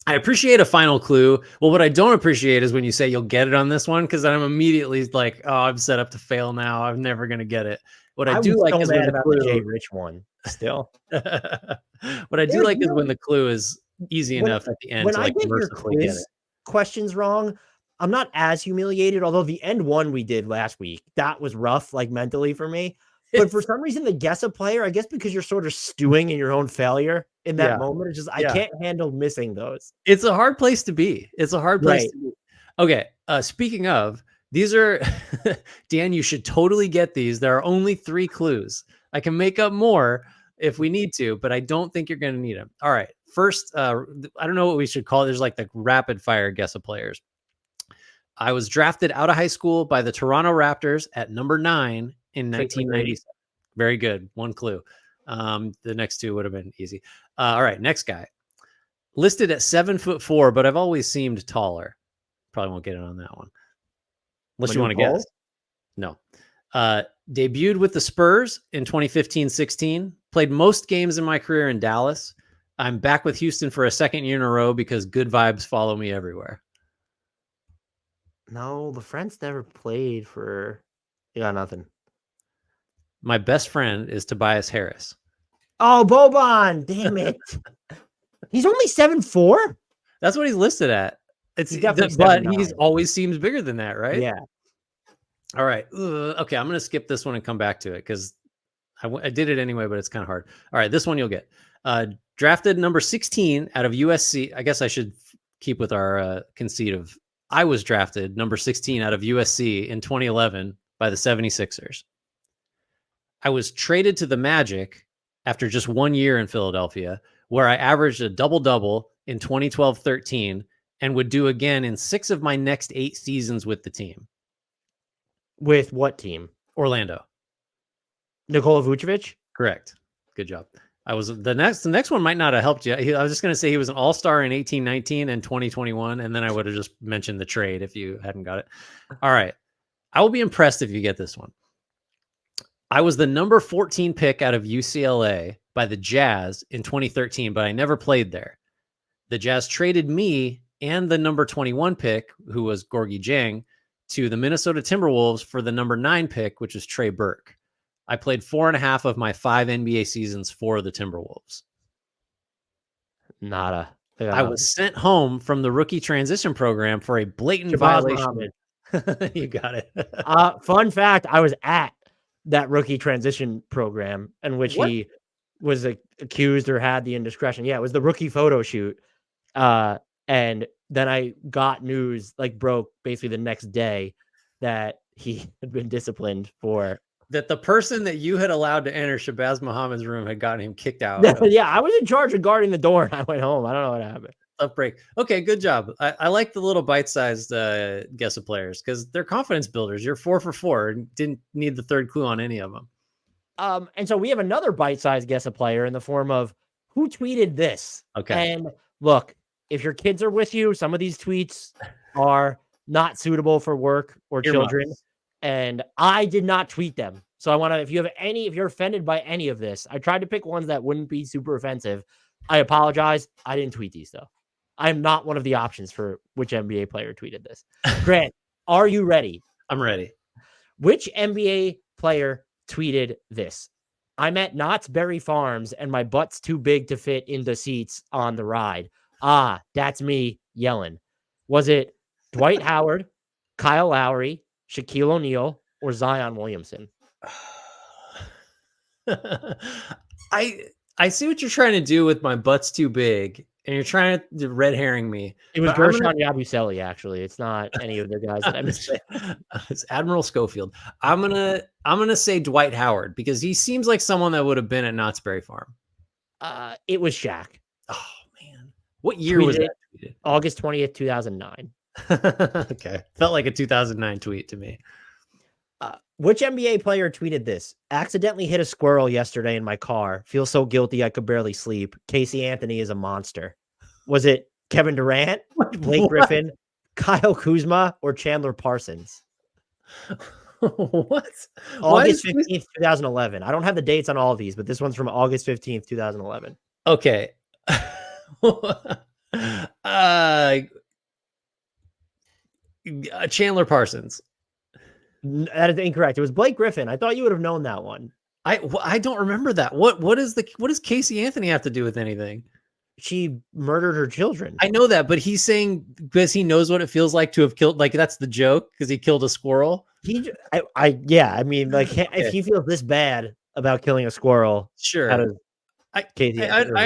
I appreciate a final clue. Well, what I don't appreciate is when you say you'll get it on this one, because then I'm immediately like, oh, I'm set up to fail now. I'm never going to get it. What I do like is when the clue, Jay Rich one still. What I do like is when the clue is easy enough at the end. When I get your quiz questions wrong, I'm not as humiliated. Although the end one we did last week, that was rough, like mentally for me. But for some reason, the guess a player, I guess because you're sort of stewing in your own failure in that moment, it's just I can't handle missing those. It's a hard place to be. It's a hard place to be. Okay. Speaking of, these are Dan, you should totally get these. There are only 3 clues. I can make up more if we need to, but I don't think you're going to need them. All right. First, I don't know what we should call it. There's like the rapid fire guess of players. I was drafted out of high school by the Toronto Raptors at number 9 in 1997. Very good. 1 clue. The next 2 would have been easy. All right. Next guy. Listed at 7'4", but I've always seemed taller. Probably won't get it on that one. Unless you want to guess. No. Debuted with the Spurs in 2015-16. Played most games in my career in Dallas. I'm back with Houston for a 2nd year in a row because good vibes follow me everywhere. No, the friends never played for. You got nothing. My best friend is Tobias Harris. Oh, Boban. Damn it. He's only 7'4". That's what he's listed at. But he's always seems bigger than that, right? Yeah. All right. Okay, I'm going to skip this one and come back to it because I did it anyway, but it's kind of hard. All right, this one you'll get. Drafted number 16 out of USC. I guess I should keep with our conceit of I was drafted number 16 out of USC in 2011 by the 76ers. I was traded to the Magic after just 1 year in Philadelphia, where I averaged a double-double in 2012-13 and would do again in 6 of my next 8 seasons with the team. With what team? Orlando. Nikola Vucevic? Correct. Good job. The next one might not have helped you. I was just going to say he was an all-star in 18-19 and 2021, and then I would have just mentioned the trade if you hadn't got it. All right. I will be impressed if you get this one. I was the number 14 pick out of UCLA by the Jazz in 2013, but I never played there. The Jazz traded me and the number 21 pick, who was Gorgie Jang, to the Minnesota Timberwolves for the number 9 pick, which was Trey Burke. I played 4.5 of my 5 NBA seasons for the Timberwolves. Nada. I was sent home from the rookie transition program for a blatant violation. You got it. Fun fact, I was at that rookie transition program in which he was accused or had the indiscretion. Yeah, it was the rookie photo shoot. And then I got news, like broke basically the next day, that he had been disciplined for that. The person that you had allowed to enter Shabazz Muhammad's room had gotten him kicked out. Yeah, I was in charge of guarding the door and I went home. I don't know what happened. Tough break. Okay, good job. I like the little bite-sized guess of players because they're confidence builders. You're 4 for 4 and didn't need the 3rd clue on any of them. And so we have another bite-sized guess a player in the form of who tweeted this. Okay. And look, if your kids are with you, some of these tweets are not suitable for work or children. Earmuffs. And I did not tweet them. So I want to, if you're offended by any of this, I tried to pick ones that wouldn't be super offensive. I apologize. I didn't tweet these though. I'm not one of the options for which NBA player tweeted this. Grant, are you ready? I'm ready. Which NBA player tweeted this? I'm at Knott's Berry Farms and my butt's too big to fit in the seats on the ride. Ah, that's me yelling. Was it Dwight Howard, Kyle Lowry, Shaquille O'Neal, or Zion Williamson? I see what you're trying to do with my butt's too big, and you're trying to red herring me. It was Gershon Yabusele, actually. It's not any of the guys that I missed. It's Admiral Schofield. I'm gonna say Dwight Howard because he seems like someone that would have been at Knott's Berry Farm. It was Shaq. Oh man, what year was that tweeted? August 20th, 2009. Okay, felt like a 2009 tweet to me. Which NBA player tweeted this? Accidentally hit a squirrel yesterday in my car. Feel so guilty I could barely sleep. Casey Anthony is a monster. Was it Kevin Durant, Blake Griffin, Kyle Kuzma, or Chandler Parsons? What? August 15th, 2011. I don't have the dates on all of these, but this one's from August 15th, 2011. Okay. Chandler Parsons. That is incorrect. It was Blake Griffin. I thought you would have known that one. I don't remember that. What does Casey Anthony have to do with anything? She murdered her children. I know that, but he's saying because he knows what it feels like to have killed. Like that's the joke because he killed a squirrel. I mean, like okay. If he feels this bad about killing a squirrel, sure. I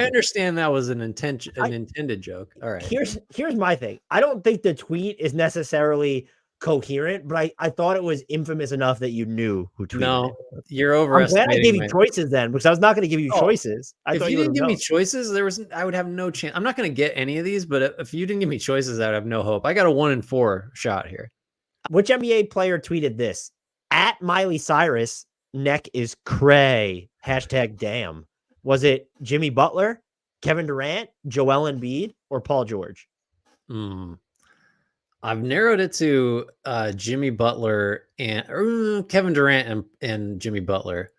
understand that was an intended joke. All right. Here's my thing. I don't think the tweet is necessarily coherent, but I thought it was infamous enough that you knew who tweeted it. You're overestimating. I'm glad I gave you choices then, because I was not going to give you choices. If you didn't give me choices, I would have no chance. I'm not going to get any of these, but if you didn't give me choices, I would have no hope. I got a 1 in 4 shot here. Which NBA player tweeted this? At Miley Cyrus, neck is cray. #damn. Was it Jimmy Butler, Kevin Durant, Joel Embiid, or Paul George? I've narrowed it to Jimmy Butler and Kevin Durant and Jimmy Butler.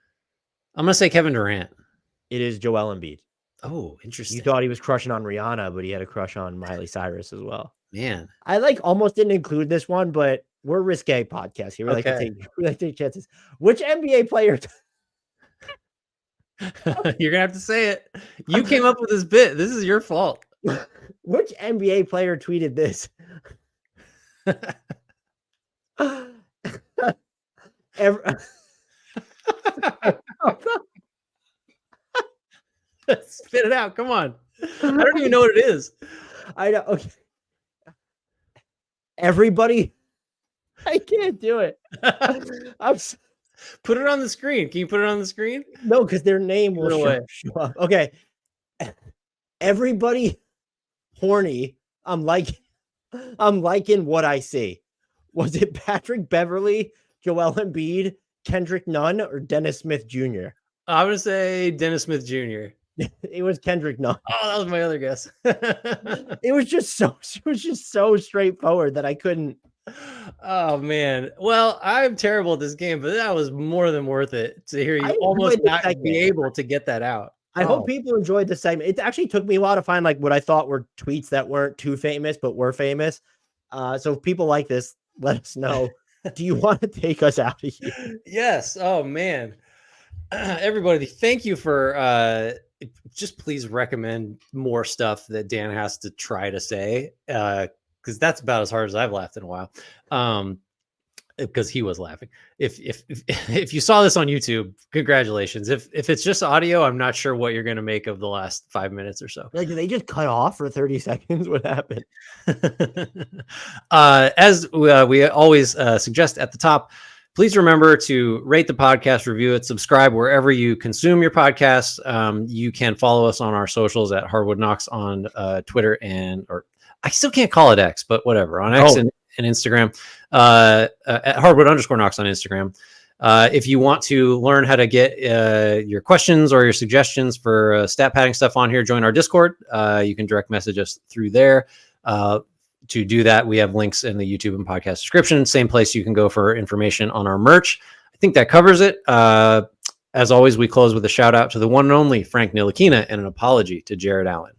I'm going to say Kevin Durant. It is Joel Embiid. Oh, interesting. You thought he was crushing on Rihanna, but he had a crush on Miley Cyrus as well. Man. I almost didn't include this one, but we're a risque podcast here. We like to take chances. Which NBA player... You're gonna have to say it. You came up with this bit. This is your fault. Which NBA player tweeted this? Spit it out. Come on. I don't even know what it is. I know. Okay. Everybody. I can't do it. Put it on the screen. Can you put it on the screen? No, because their name will show up. Okay. Everybody horny. I'm liking what I see. Was it Patrick Beverly, Joel Embiid, Kendrick Nunn, or Dennis Smith Jr.? I would say Dennis Smith Jr. It was Kendrick Nunn. Oh, that was my other guess. It was just so straightforward that I couldn't. Oh man. Well, I'm terrible at this game, but that was more than worth it to hear you almost not be able to get that out. I hope people enjoyed the segment. It actually took me a while to find what I thought were tweets that weren't too famous, but were famous. So if people like this, let us know. Do you want to take us out of here? Yes. Oh man. Everybody, thank you for just please recommend more stuff that Dan has to try to say. Because that's about as hard as I've laughed in a while. Because he was laughing. If you saw this on YouTube, congratulations. If it's just audio, I'm not sure what you're going to make of the last 5 minutes or so. Did they just cut off for 30 seconds? What happened? As we always suggest at the top, please remember to rate the podcast, review it, subscribe wherever you consume your podcasts. You can follow us on our socials at HardwoodKnocks on Twitter or I still can't call it X, but whatever, on X and Instagram, at Hardwood_Knocks on Instagram. If you want to learn how to get your questions or your suggestions for stat padding stuff on here, join our Discord. You can direct message us through there. to do that, we have links in the YouTube and podcast description. Same place you can go for information on our merch. I think that covers it. As always, we close with a shout out to the one and only Frank Ntilikina and an apology to Jared Allen.